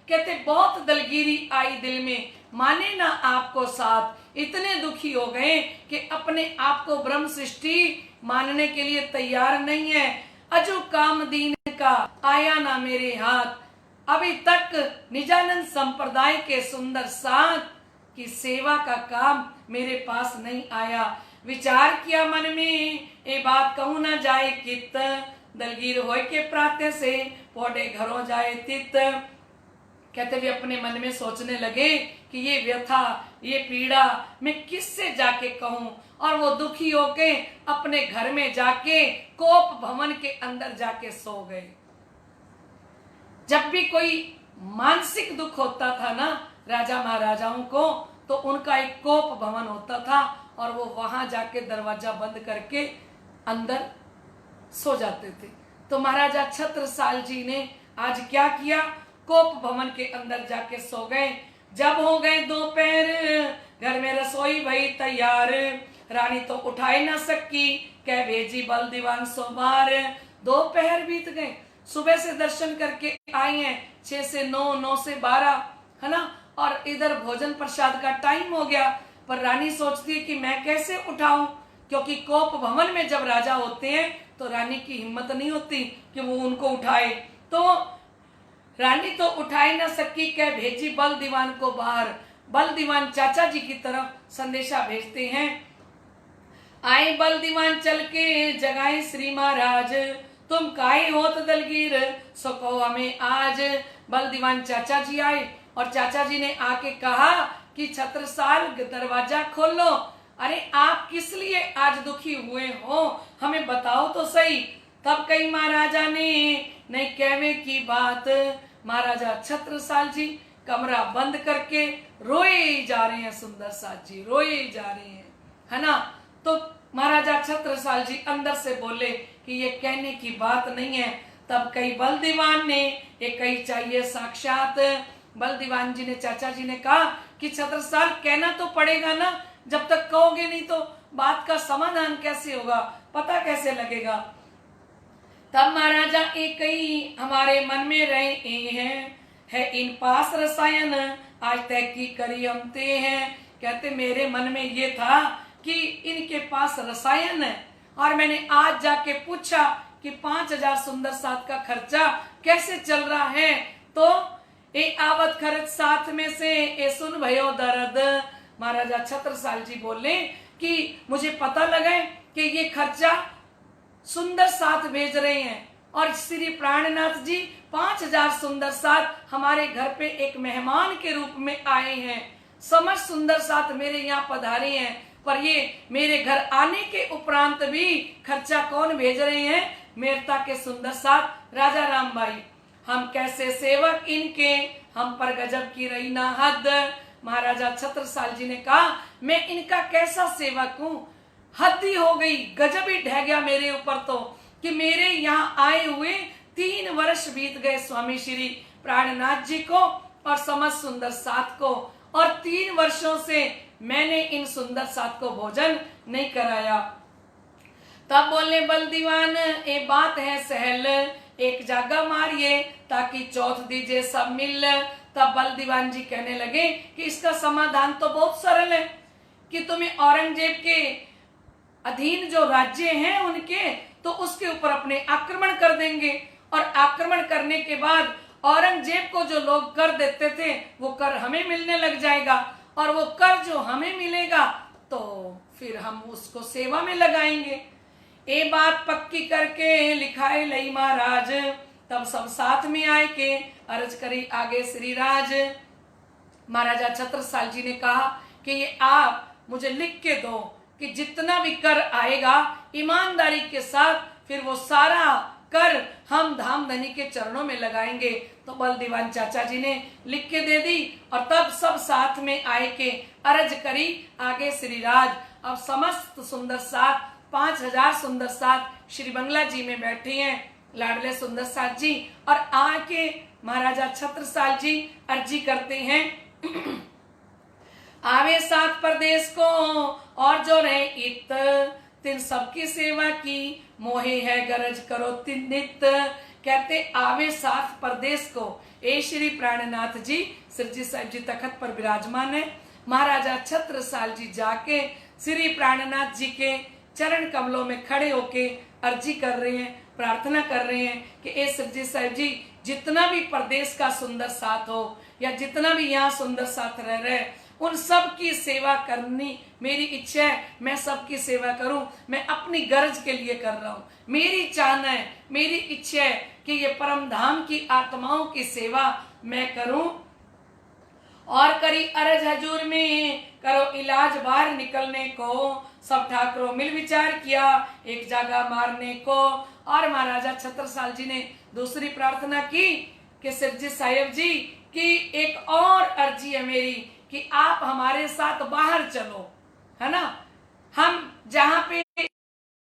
कहते बहुत दलगीरी आई दिल में, माने ना आपको साथ। इतने दुखी हो गए कि अपने आप को ब्रह्म सृष्टि मानने के लिए तैयार नहीं है। अजो कामदीन का आया ना मेरे हाथ। अभी तक निजानंद संप्रदाय के सुंदर साथ की सेवा का काम मेरे पास नहीं आया। विचार किया मन में, ये बात कहूं ना जाए कित, दलगीर होय के प्राते से पौड़े घरों जाए तित। कहते हुए अपने मन में सोचने लगे कि ये व्यथा, ये पीड़ा मैं किससे जाके कहूं। और वो दुखी होके अपने घर में जाके कोप भवन के अंदर जाके सो गए। जब भी कोई मानसिक दुख होता था ना राजा महाराजाओं को, तो उनका एक कोप भवन होता था और वो वहां जाके दरवाजा बंद करके अंदर सो जाते थे। तो महाराजा छत्रसाल जी ने आज क्या किया, कोप भवन के अंदर जाके सो गए। जब हो गए दोपहर, घर में रसोई भई तैयार, रानी तो उठाई ना सकी, कह भेजी बल दीवान सो बार। दोपहर बीत गए, सुबह से दर्शन करके आई हैं, 6 से 9, 9 से 12, है ना, और इधर भोजन प्रसाद का टाइम हो गया। पर रानी सोचती है कि मैं कैसे उठाऊं, क्योंकि कोप भवन में जब राजा होते हैं तो रानी की हिम्मत नहीं होती कि वो उनको उठाए। तो रानी तो उठाई ना सकी, कह भेजी बल दीवान को बाहर। बल दीवान चाचा जी की तरफ संदेशा भेजते हैं, आए बल दीवान चल के जगाए श्री महाराज, तुम काहे होत दलगीर सो कहो हमें आज। बल दीवान चाचा जी आए और चाचा जी ने आके कहा कि छत्रसाल दरवाजा खोलो। अरे आप किस लिए आज दुखी हुए हो, हमें बताओ तो सही। तब कही महाराजा ने नहीं कहवे की बात। महाराजा छत्रसाल जी कमरा बंद करके रोए जा रहे हैं, सुंदर साथ जी रोए जा रहे हैं, है ना। तो महाराजा छत्रसाल जी अंदर से बोले कि ये कहने की बात नहीं है। तब कई बल दीवान ने ये कही चाहिए साक्षात। बल दीवान जी ने चाचा जी ने कहा कि छत्रसाल कहना तो पड़ेगा ना, जब तक कहोगे नहीं तो बात का समाधान कैसे होगा, पता कैसे लगेगा। तब महाराजा एक कई हमारे मन में रहे है इन पास रसायन, आज तय की करी हमते हैं। कहते मेरे मन में ये था कि इनके पास रसायन है, और मैंने आज जाके पूछा कि 5000 सुंदर साथ का खर्चा कैसे चल रहा है। तो ए आवत खर्च साथ में से ए सुन भयो दर्द। महाराजा छत्रसाल जी बोले कि मुझे पता लगा कि ये खर्चा सुंदर साथ भेज रहे हैं, और श्री प्राणनाथ जी 5000 सुंदर साथ हमारे घर पे एक मेहमान के रूप में आए हैं। समस्त सुंदर साथ मेरे यहाँ पधारे हैं, पर ये मेरे घर आने के उपरांत भी खर्चा कौन भेज रहे हैं, मेरता के सुंदर साथ राजा राम भाई। हम कैसे सेवक इनके, हम पर गजब की रही ना हद। महाराजा छत्रसाल जी ने कहा मैं इनका कैसा सेवक हूँ, हद ही हो गई, गजब ही ढह गया मेरे ऊपर तो, कि मेरे यहाँ आए हुए 3 वर्ष बीत गए स्वामी श्री प्राणनाथ जी को और समस्त सुंदर साथ को, और 3 वर्षों से मैंने इन सुंदर साथ को भोजन नहीं कराया। तब बोले बल दीवान ये बात है सहल, एक जागा मारिए ताकि चौथ दीजिए सब मिल। तब बल दीवान जी कहने लगे कि इसका समाधान तो बहुत सरल है, कि तुम्हें औरंगजेब के अधीन जो राज्य हैं उनके, तो उसके ऊपर अपने आक्रमण कर देंगे, और आक्रमण करने के बाद औरंगजेब को जो लोग कर देते थे वो कर हमें मिलने लग जाएगा, और वो कर जो हमें मिलेगा तो फिर हम उसको सेवा में लगाएंगे। ये बात पक्की करके लिखाए लई महाराज। तब सब साथ में आए के अर्ज करी आगे श्री राज। महाराजा छत्रसाल जी ने कहा कि ये आप मुझे लिख के दो कि जितना भी कर आएगा ईमानदारी के साथ फिर वो सारा कर हम धामधनी के चरणों में लगाएंगे। तो बल दीवान चाचा जी ने लिख के दे दी, और तब सब साथ में आए के अर्ज करी आगे श्री राज। अब समस्त सुंदर साथ 5000 सुंदर साथ श्री बंगला जी में बैठे हैं लाडले सुंदर साथ जी, और आके महाराजा छत्रसाल जी अर्जी करते हैं आवे साथ प्रदेश को और जो रहे इत, तिन सबकी सेवा की मोहे है गरज करो तिन नित। कहते आवे साथ प्रदेश को, ए श्री प्राणनाथ जी सिरजी साहिब जी तखत पर विराजमान है। महाराजा छत्रसाल जी जाके श्री प्राणनाथ जी के चरण कमलों में खड़े होके अर्जी कर रहे हैं, प्रार्थना कर रहे हैं कि ए सिरजी साहिब जी जितना भी प्रदेश का सुंदर साथ हो या जितना भी यहाँ सुंदर साथ रह रहे, उन सब की सेवा करनी मेरी इच्छा है। मैं सबकी सेवा करूं, मैं अपनी गरज के लिए कर रहा हूं। मेरी चाहना है, मेरी इच्छा है कि ये परम धाम की आत्माओं की सेवा मैं करूं। और करी अरज हजूर में, करो इलाज बाहर निकलने को। सब ठाकुरों मिल विचार किया, एक जगह मारने को। और महाराजा छत्रसाल जी ने दूसरी प्रार्थना की कि सिरजी साहिब जी की एक और अर्जी है मेरी कि आप हमारे साथ बाहर चलो, है ना। हम जहां पे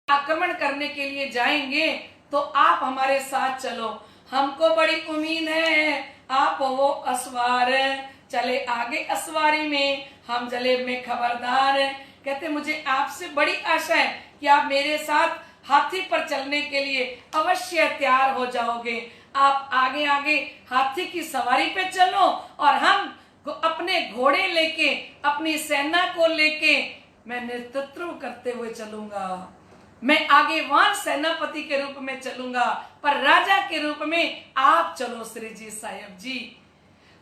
आक्रमण करने के लिए जाएंगे तो आप हमारे साथ चलो। हमको बड़ी उम्मीद है आप वो असवार, चले आगे असवारी में, हम जलेब में खबरदार। कहते मुझे आपसे बड़ी आशा है कि आप मेरे साथ हाथी पर चलने के लिए अवश्य तैयार हो जाओगे। आप आगे आगे हाथी की सवारी पे चलो और हम अपने घोड़े लेके, अपनी सेना को लेके मैं नेतृत्व करते हुए चलूंगा। मैं आगेवान सेनापति के रूप में चलूंगा, पर राजा के रूप में आप चलो श्री जी साहिब जी।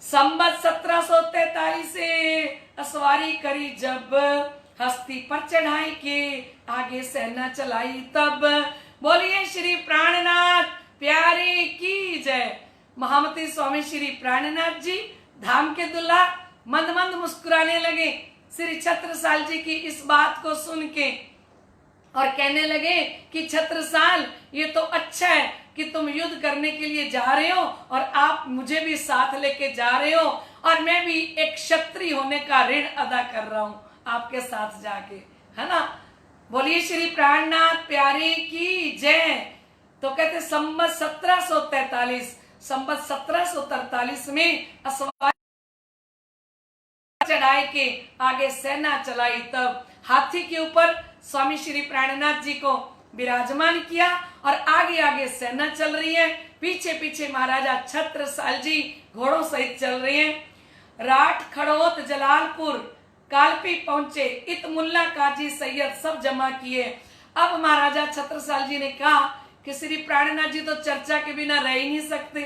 संवत 1743 से असवारी करी जब, हस्ती पर चढ़ाई के आगे सेना चलाई तब। बोलिए श्री प्राणनाथ प्यारे की जय। महामती स्वामी श्री प्राणनाथ जी धाम के दुल्हा मंद मंद मुस्कुराने लगे श्री छत्रसाल जी की इस बात को सुन के, और कहने लगे कि छत्रसाल ये तो अच्छा है कि तुम युद्ध करने के लिए जा रहे हो और आप मुझे भी साथ लेके जा रहे हो, और मैं भी एक क्षत्रिय होने का ऋण अदा कर रहा हूं आपके साथ जाके, है ना। बोलिए श्री प्राणनाथ प्यारे की जय। तो कहते संवत 1743, संवत 1743 में असवारी चढ़ाई के आगे सेना चलाई तब हाथी के ऊपर स्वामी श्री प्राणनाथ जी को विराजमान किया और आगे आगे सेना चल रही है, पीछे पीछे महाराजा छत्रसाल जी घोड़ों सहित चल रहे हैं। राठ खड़ोत जलालपुर कालपी पहुंचे, इत मुल्ला काजी सैयद सब जमा किए। अब महाराजा छत्रसाल जी ने कहा कि श्री प्राणनाथ जी तो चर्चा के बिना रह ही नहीं सकते,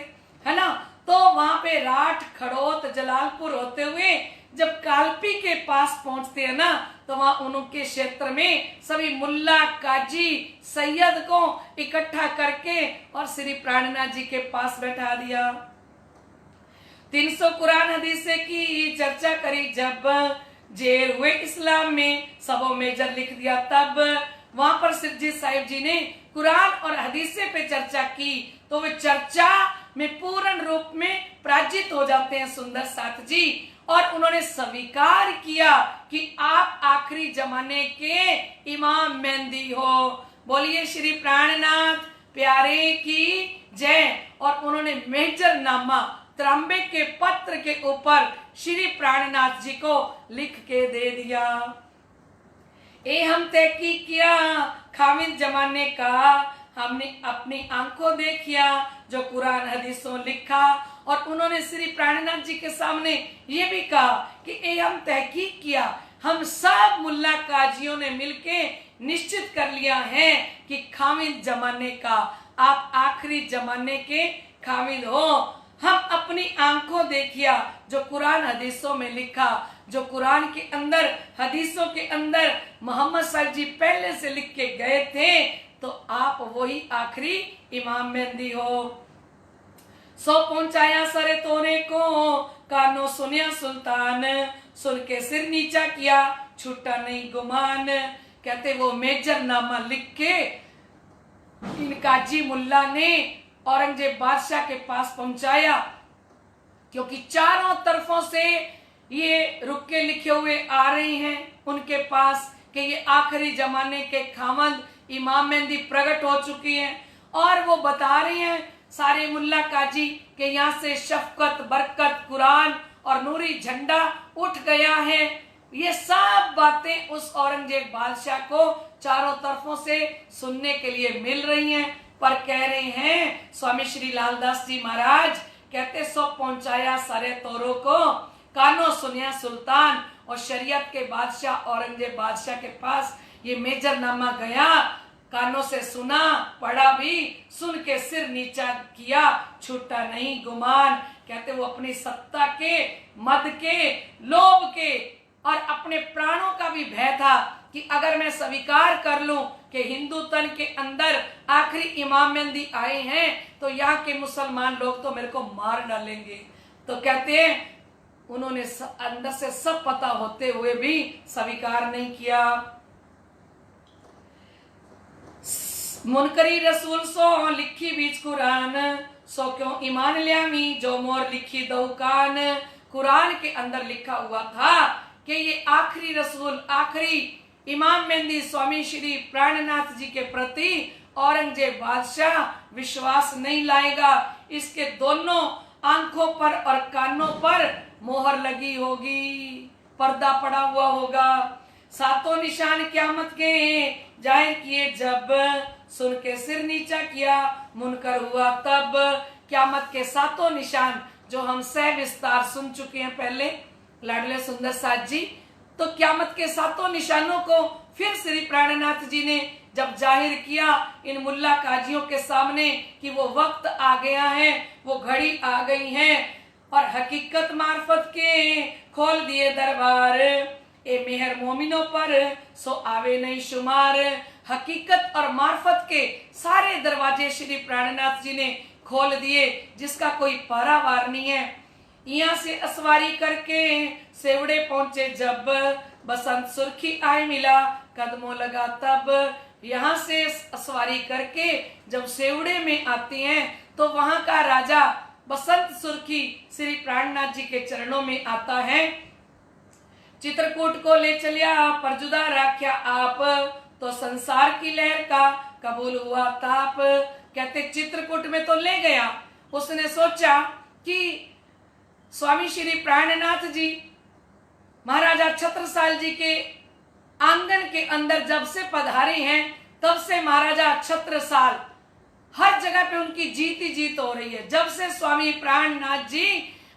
है ना। तो वहां पे राठ खड़ोत जलालपुर होते हुए जब कालपी के पास पहुंचते हैं ना, तो वहां उनके क्षेत्र में सभी मुल्ला काजी सैयद को इकट्ठा करके और श्री प्राणनाथ जी के पास बैठा दिया। 300 कुरान हदीसे की चर्चा करी जब, जेल हुए इस्लाम में सबों मेजर लिख दिया तब। वहां पर सिरजी साहिब जी ने कुरान और हदीसे पे चर्चा की, तो वे चर्चा में पूर्ण रूप में पराजित हो जाते हैं सुंदर साथ जी। और उन्होंने स्वीकार किया कि आप आखिरी जमाने के इमाम मेहंदी हो। बोलिए श्री प्राणनाथ प्यारे की जय। और उन्होंने मेजरनामा तांबे के पत्र के ऊपर श्री प्राणनाथ जी को लिख के दे दिया। ए हम तहकीक किया खामिद जमाने का, हमने अपनी आंखों देखिया जो कुरान हदीसों लिखा। और उन्होंने श्री प्राणनाथ जी के सामने ये भी कहा कि ए हम तहकीक किया, हम सब मुल्ला काजियों ने मिलके निश्चित कर लिया है कि खामिद जमाने का आप आखिरी जमाने के खामिद हो। हम अपनी आंखों देखिया जो कुरान हदीसों में लिखा, जो कुरान के अंदर हदीसों के अंदर मोहम्मद साहब जी पहले से लिख के गए थे, तो आप वही आखिरी इमाम मेहंदी हो। सो पहुंचाया सरे तोरे को, कानों सुनिया सुल्तान, सुन के सिर नीचा किया छूटा नहीं गुमान। कहते वो मेजरनामा लिख के इन काजी मुल्ला ने औरंगजेब बादशाह के पास पहुंचाया, क्योंकि चारों तरफों से ये रुक के लिखे हुए आ रहे हैं उनके पास कि ये आखिरी जमाने के खामंद इमाम मेहंदी प्रकट हो चुकी हैं। और वो बता रही हैं सारे मुल्ला काजी के यहाँ से शफकत बरकत कुरान और नूरी झंडा उठ गया है। ये सब बातें उस औरंगजेब बादशाह को चारों तरफों से सुनने के लिए मिल रही हैं, पर कह रहे हैं स्वामी श्री लालदास जी महाराज कहते सो पहुंचाया सारे तोरों को, कानों सुनिया सुल्तान। और शरीयत के बादशाह औरंगजेब बादशाह के पास ये मेजरनामा गया कानों से सुना, पढ़ा भी, सुन के सिर नीचा किया, छूटा नहीं गुमान। कहते वो अपनी सत्ता के, मद के, लोभ के और अपने प्राणों का भी भय था कि अगर मैं स्वीकार कर लूं कि हिंदू तन के अंदर आखिरी इमाम मेहंदी आए हैं तो यहाँ के मुसलमान लोग तो मेरे को मार डालेंगे। तो कहते हैं उन्होंने अंदर से सब पता होते हुए भी स्वीकार नहीं किया। मुनकरी रसूल सो लिखी बीच कुरान, सो क्यों ईमान ल्यामी जो मोर लिखी दौकान। कुरान के अंदर लिखा हुआ था कि ये आखिरी रसूल, आखिरी इमाम मेहंदी स्वामी श्री प्राणनाथ जी के प्रति औरंगजेब बादशाह विश्वास नहीं लाएगा। इसके दोनों आंखों पर और कानों पर मोहर लगी होगी, पर्दा पड़ा हुआ होगा। सातों निशान क़यामत के जाहिर किए जब, सुन के सिर नीचा किया मुनकर हुआ तब। क़यामत के सातों निशान जो हम सविस्तार सुन चुके हैं पहले लाडले सुंदर साथ जी, तो क़यामत के सातों निशानों को फिर श्री प्राणनाथ जी ने जब जाहिर किया इन मुल्ला काजियों के सामने कि वो वक्त आ गया है, वो घड़ी आ गई है और हकीकत मार्फत के खोल दिए दरबार। ए मेहर मोमिनों पर सो आवे नहीं शुमार। हकीकत और मार्फत के सारे दरवाजे श्री प्राणनाथ जी ने खोल दिए जिसका कोई पारावार नहीं है। यहाँ से असवारी करके सेवड़े पहुंचे जब, बसंत सुर्खी आए मिला कदमों लगा तब। यहाँ से असवारी करके जब सेवड़े में आते हैं तो वहां का राजा बसंत सुर्खी श्री प्राणनाथ जी के चरणों में आता है। चित्रकूट को ले चलिया पर जुदा राख्या आप, तो संसार की लहर का कबूल हुआ ताप। कहते चित्रकूट में तो ले गया, उसने सोचा कि स्वामी श्री प्राणनाथ जी महाराजा छत्रसाल जी के आंगन के अंदर जब से पधारे हैं तब से महाराजा छत्रसाल हर जगह पे उनकी जीत ही जीत हो रही है। जब से स्वामी प्राणनाथ जी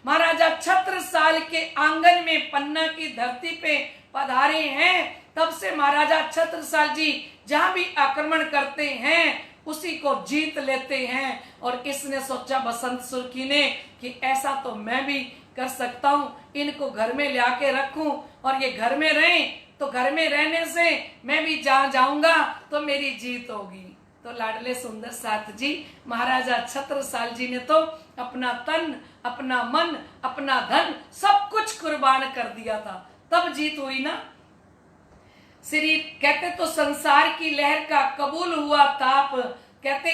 महाराजा छत्रसाल के आंगन में पन्ना की धरती पे पधारे हैं तब से महाराजा छत्रसाल जी जहां भी आक्रमण करते हैं उसी को जीत लेते हैं। और इसने सोचा बसंत सुर्खी ने कि ऐसा तो मैं भी कर सकता हूँ, इनको घर में ले आके रखूं और ये घर में रहें, तो घर में रहने से मैं भी जहाँ जाऊंगा तो मेरी जीत होगी। तो लाडले सुंदर साथ जी महाराजा छत्रसाल जी ने तो अपना तन, अपना मन, अपना धन सब कुछ कुर्बान कर दिया था, तब जीत हुई ना। श्री कहते तो संसार की लहर का कबूल हुआ ताप। कहते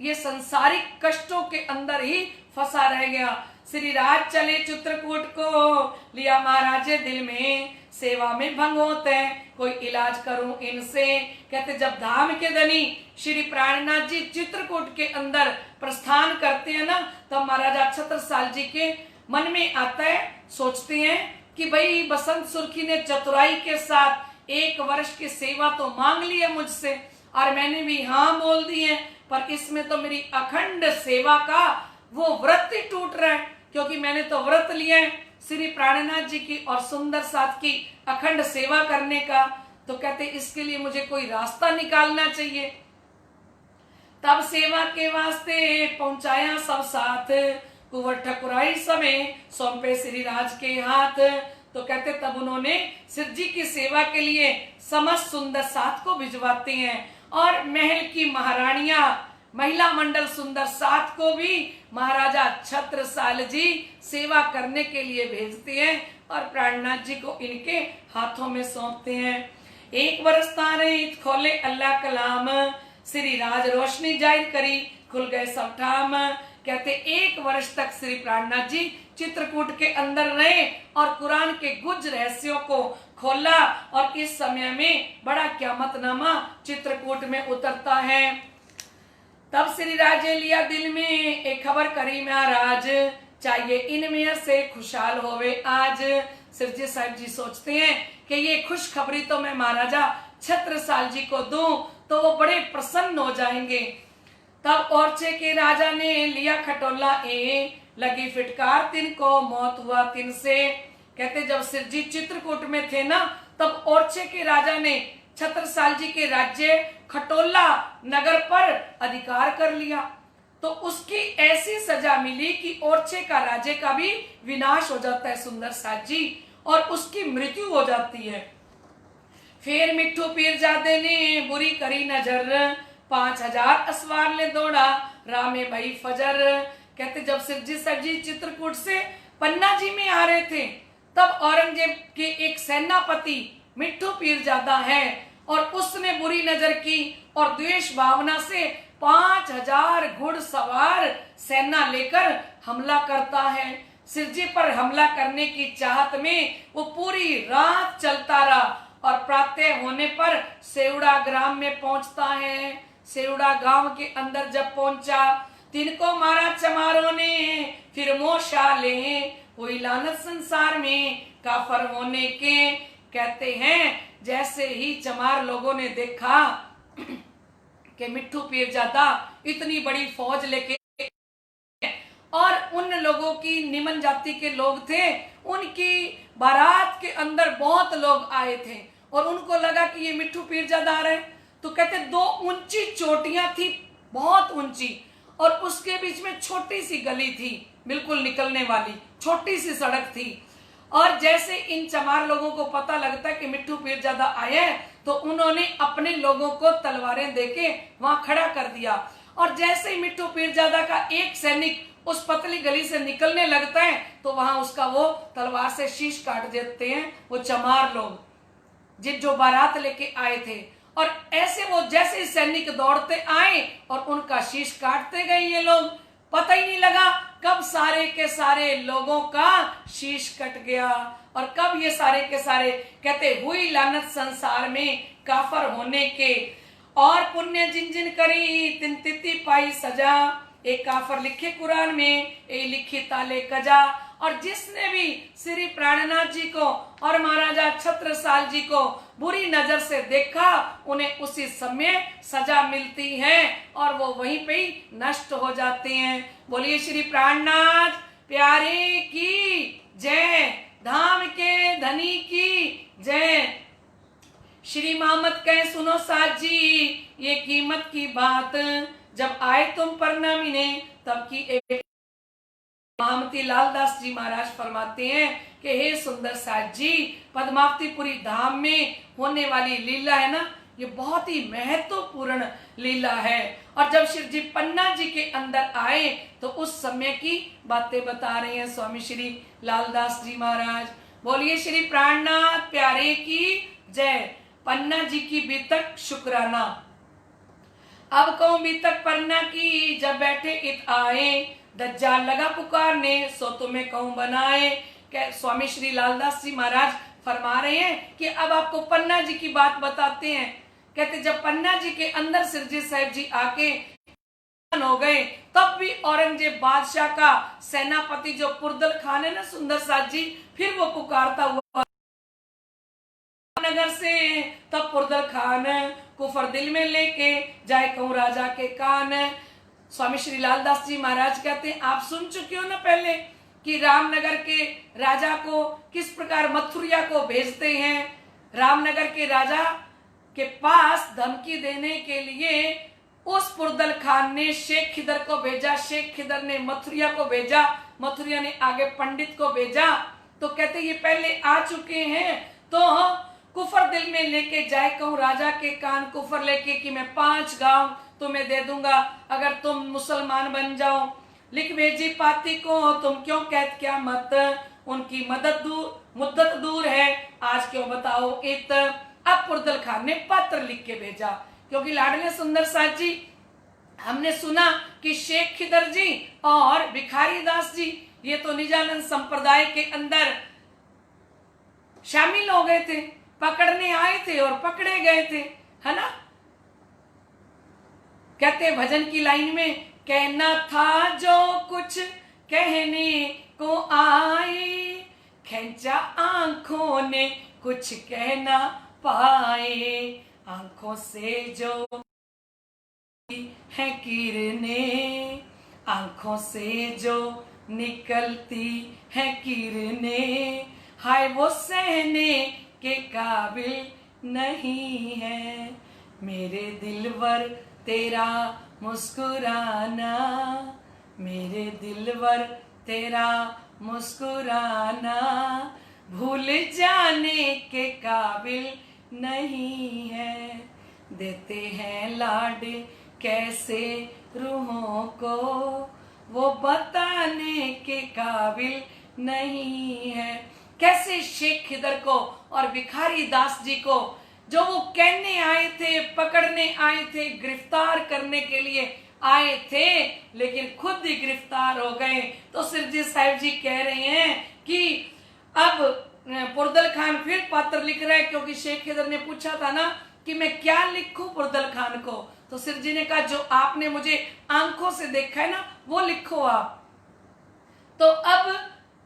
ये संसारिक कष्टों के अंदर ही फंसा रह गया। श्री राज चले चित्रकूट को लिया महाराजे दिल में, सेवा में भंग होते कोई इलाज करूं इनसे। कहते जब धाम के धनी श्री प्राणनाथ जी चित्रकूट के अंदर प्रस्थान करते हैं ना तब महाराजा छत्रसाल जी के मन में आता है, सोचते हैं कि भाई बसंत सुर्खी ने चतुराई के साथ 1 वर्ष की सेवा तो मांग ली है मुझसे और मैंने भी हाँ बोल दी है, पर इसमें तो मेरी अखंड सेवा का वो व्रत ही टूट रहा है, क्योंकि मैंने तो व्रत लिया है श्री प्राणनाथ जी की और सुंदर साथ की अखंड सेवा करने का। तो कहते इसके लिए मुझे कोई रास्ता निकालना चाहिए। तब सेवा के वास्ते पहुंचाया सब साथ, कुंवर ठकुराई समय सौंपे श्री राज के हाथ। तो कहते तब उन्होंने शिव जी की सेवा के लिए समस्त सुंदर साथ को भिजवाते हैं और महल की महारानियां महिला मंडल सुंदर साथ को भी महाराजा छत्रसाल जी सेवा करने के लिए भेजते हैं और प्राणनाथ जी को इनके हाथों में सौंपते हैं। 1 वर्ष तारे खोले अल्लाह कलाम, श्री राज रोशनी जाहिर करी खुल गए सब ठाम। कहते 1 वर्ष तक श्री प्राणनाथ जी चित्रकूट के अंदर रहे और कुरान के गुज रहस्यों को खोला और इस समय में बड़ा क़यामतनामा चित्रकूट में उतरता है। तब श्री राजे लिया दिल में एक खबर करी महाराज, चाहिए इनमें से खुशहाल होवे आज। सिरजी साहब जी सोचते हैं कि ये खुशखबरी तो मैं महाराजा छत्रसाल जी को दूं तो वो बड़े प्रसन्न हो जाएंगे। तब ओरछे के राजा ने लिया खटोला लगी फिटकार तिनको मौत हुआ तिनसे। कहते जब सिरजी चित्रकूट में थे ना तब ओरछे के राजा ने छत्रसाल जी के राज्य खटोला नगर पर अधिकार कर लिया। तो उसकी ऐसी सजा मिली कि ओरछे का राज्य का भी विनाश हो जाता है सुंदर साथ जी, और उसकी मृत्यु हो जाती है। फिर मिट्ठू पीरजादे ने बुरी करी नजर, 5000 असवार ले दौड़ा रामे भाई फजर। कहते जब शिवजी साहब जी चित्रकूट से पन्ना जी में आ रहे थे, तब औरंगजेब के एक सेनापति मिट्ठू पीरजादा है, और उसने बुरी नजर की और द्वेष भावना से 5000 घुड़सवार सेना लेकर हमला करता है। शिवजी पर हमला करने की चाहत में वो पूरी रात चलता रहा, और प्रातः होने पर सेवड़ा ग्राम में पहुंचता है। सेवड़ा गांव के अंदर जब पहुंचा, तिनको मारा चमारों ने फिर मोशाले, हुई लानत संसार में काफर होने के। कहते हैं जैसे ही चमार लोगों ने देखा कि मिट्ठू पीरजादा इतनी बड़ी फौज लेके, और उन लोगों की निमन जाति के लोग थे, उनकी बारात के अंदर बहुत लोग आए थे, और उनको लगा कि ये मिट्ठू पीरजादा आ रहे हैं। तो कहते 2 ऊंची चोटियां थी, बहुत ऊंची, और उसके बीच में छोटी सी गली थी, बिल्कुल निकलने वाली छोटी सी सड़क थी। और जैसे इन चमार लोगों को पता लगता कि मिट्ठू पीरजादा आए हैं, तो उन्होंने अपने लोगों को तलवारें देके वहां खड़ा कर दिया। और जैसे ही मिट्ठू पीरजादा का एक सैनिक उस पतली गली से निकलने लगता है, तो वहां उसका वो तलवार से शीश काट देते हैं वो चमार लोग, जो बारात लेके आए थे। और ऐसे वो जैसे सैनिक दौड़ते आए और उनका शीश काटते गए ये लोग, पता ही नहीं लगा कब सारे के सारे लोगों का शीश कट गया, और कब ये सारे के सारे कहते हुई लानत संसार में काफर होने के। और पुण्य जिन जिन करी तिन तिति पाई सजा, एक काफर लिखे कुरान में, ए लिखी ताले कजा। और जिसने भी श्री प्राणनाथ जी को और महाराजा छत्रसाल जी को बुरी नजर से देखा, उन्हें उसी समय सजा मिलती है और वो वहीं पे ही नष्ट हो जाते हैं। बोलिए श्री प्राणनाथ प्यारे की जय, धाम के धनी की जय। श्री मोहम्मद कहे सुनो साथ जी, ये कीमत की बात, जब आए तुम पर न मिले तब की एक। महामती लालदास जी महाराज फरमाते हैं कि हे सुंदर साथ जी, पद्मावतीपुरी धाम में होने वाली लीला है ना, ये बहुत ही महत्वपूर्ण लीला है। और जब शिव जी पन्ना जी के अंदर आए तो उस समय की बातें बता रहे हैं स्वामी श्री लालदास जी महाराज। बोलिए श्री प्राणनाथ प्यारे की जय। पन्ना जी की बीतक शुक्राना, अब कहूं बीतक पन्ना की, जब बैठे इत आए, दज्जाल लगा पुकारने सो तुम्हें कहूं बनाए। स्वामी श्री लालदास जी महाराज फरमा रहे हैं कि अब आपको पन्ना जी की बात बताते हैं। कहते जब पन्ना जी के अंदर सिरजी साहिब जी आके हो गए, तब भी औरंगजेब बादशाह का सेनापति जो पुरदल खान है ना सुंदर साथ जी, फिर वो पुकारता हुआ नगर से, तब पुरदल खान कुफर दिल में लेके जाए कहूं राजा के कान। स्वामी श्री लालदास जी महाराज कहते हैं आप सुन चुके हो ना पहले कि रामनगर के राजा को किस प्रकार मथुरिया को भेजते हैं। रामनगर के राजा के पास धमकी देने के लिए उस पुरदल खान ने शेख खिदर को भेजा, शेख खिदर ने मथुरिया को भेजा, मथुरिया ने आगे पंडित को भेजा। तो कहते ये पहले आ चुके हैं, तो कुफर दिल में लेके जाए कहूं राजा के कान, कुफर लेके कि मैं 5 गांव तुम्हें दे दूंगा अगर तुम मुसलमान बन जाओ। लिख भेजी पाती को तुम क्यों कहत क्या मत, उनकी मुद्दत दूर है आज क्यों बताओ इत। अब पुरदल खान ने पत्र लिख के भेजा, क्योंकि लाडले सुंदर साथ जी हमने सुना कि शेख खिदर जी और भिखारी दास जी ये तो निजानंद संप्रदाय के अंदर शामिल हो गए थे, पकड़ने आए थे और पकड़े गए थे, है ना। कहते भजन की लाइन में, कहना था जो कुछ कहने को आए, खींचा आंखों ने कुछ कहना पाए, आंखों से जो है किरणें, आंखों से जो निकलती है किरणें, हाय वो सहने के काबिल नहीं है। मेरे दिलवर तेरा मुस्कुराना, मेरे दिलवर तेरा मुस्कुराना भूल जाने के काबिल नहीं है। देते हैं लाड कैसे रूहों को, वो बताने के काबिल नहीं है। कैसे शेख खिदर को और भिखारी दास जी को, जो वो कहने आए थे, पकड़ने आए थे, गिरफ्तार करने के लिए आए थे, लेकिन खुद ही गिरफ्तार हो गए। तो सिरजी साहिब जी कह रहे हैं कि अब पुरदल खान फिर पत्र लिख रहा है, क्योंकि शेख खिदर ने पूछा था ना कि मैं क्या लिखूं पुरदल खान को। तो सिरजी ने कहा जो आपने मुझे आंखों से देखा है ना वो लिखो आप। तो अब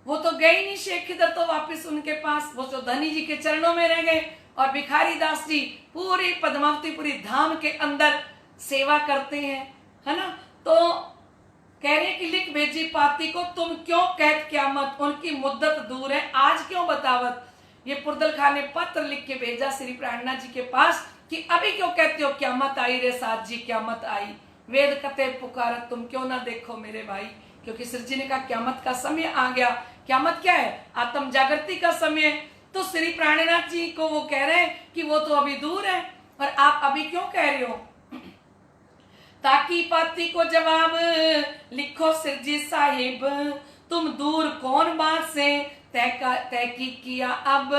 वो तो गए नहीं शेख खिदर, तो वापस उनके पास वो जो धनी जी के चरणों में रह गए, और भिखारी दास जी पूरी पद्मावतीपुरी धाम के अंदर सेवा करते हैं, है ना। तो कह रहे कि लिख भेजी पाती को, तुम क्यों कहत क्यामत, उनकी मुद्दत दूर है, आज क्यों बतावत। ये पुरदल खान ने पत्र लिख के भेजा श्री प्राणनाथ जी के पास कि अभी क्यों कहते हो क्यामत आई रे साथ जी, क्यामत आई। वेद कते पुकारत, तुम क्यों ना देखो मेरे भाई। क्योंकि श्री जी ने कहा क्यामत का समय आ गया। क्यामत क्या है? आत्म जागृति का समय। तो श्री प्राणनाथ जी को वो कह रहे हैं कि वो तो अभी दूर है, और आप अभी क्यों कह रहे हो। ताकि पाती को जवाब लिखो सिरजी साहिब, तुम दूर कौन बात से तहकीक किया। अब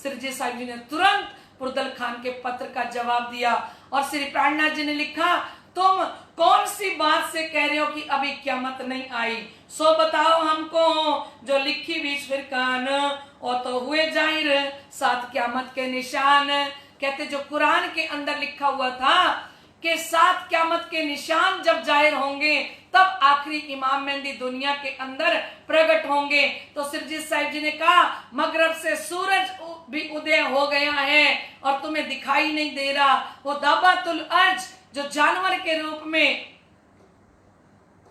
सिरजी साहिब जी ने तुरंत पुरदल खान के पत्र का जवाब दिया, और श्री प्राणनाथ जी ने लिखा तुम कौन सी बात से कह रहे हो कि अभी क्यामत नहीं आई, सो बताओ हमको। जो लिखी बीच फिर कान, और तो हुए जाहिर सात क्यामत के निशान। कहते जो कुरान के अंदर लिखा हुआ था कि सात क्यामत के निशान जब जाहिर होंगे तब आखिरी इमाम मेहदी दुनिया के अंदर प्रकट होंगे। तो सिरजी साहिब जी ने कहा मगरब से सूरज भी उदय हो गया है और तुम्हें दिखाई नहीं दे रहा। वो दाबातुल अर्ज जो जानवर के रूप में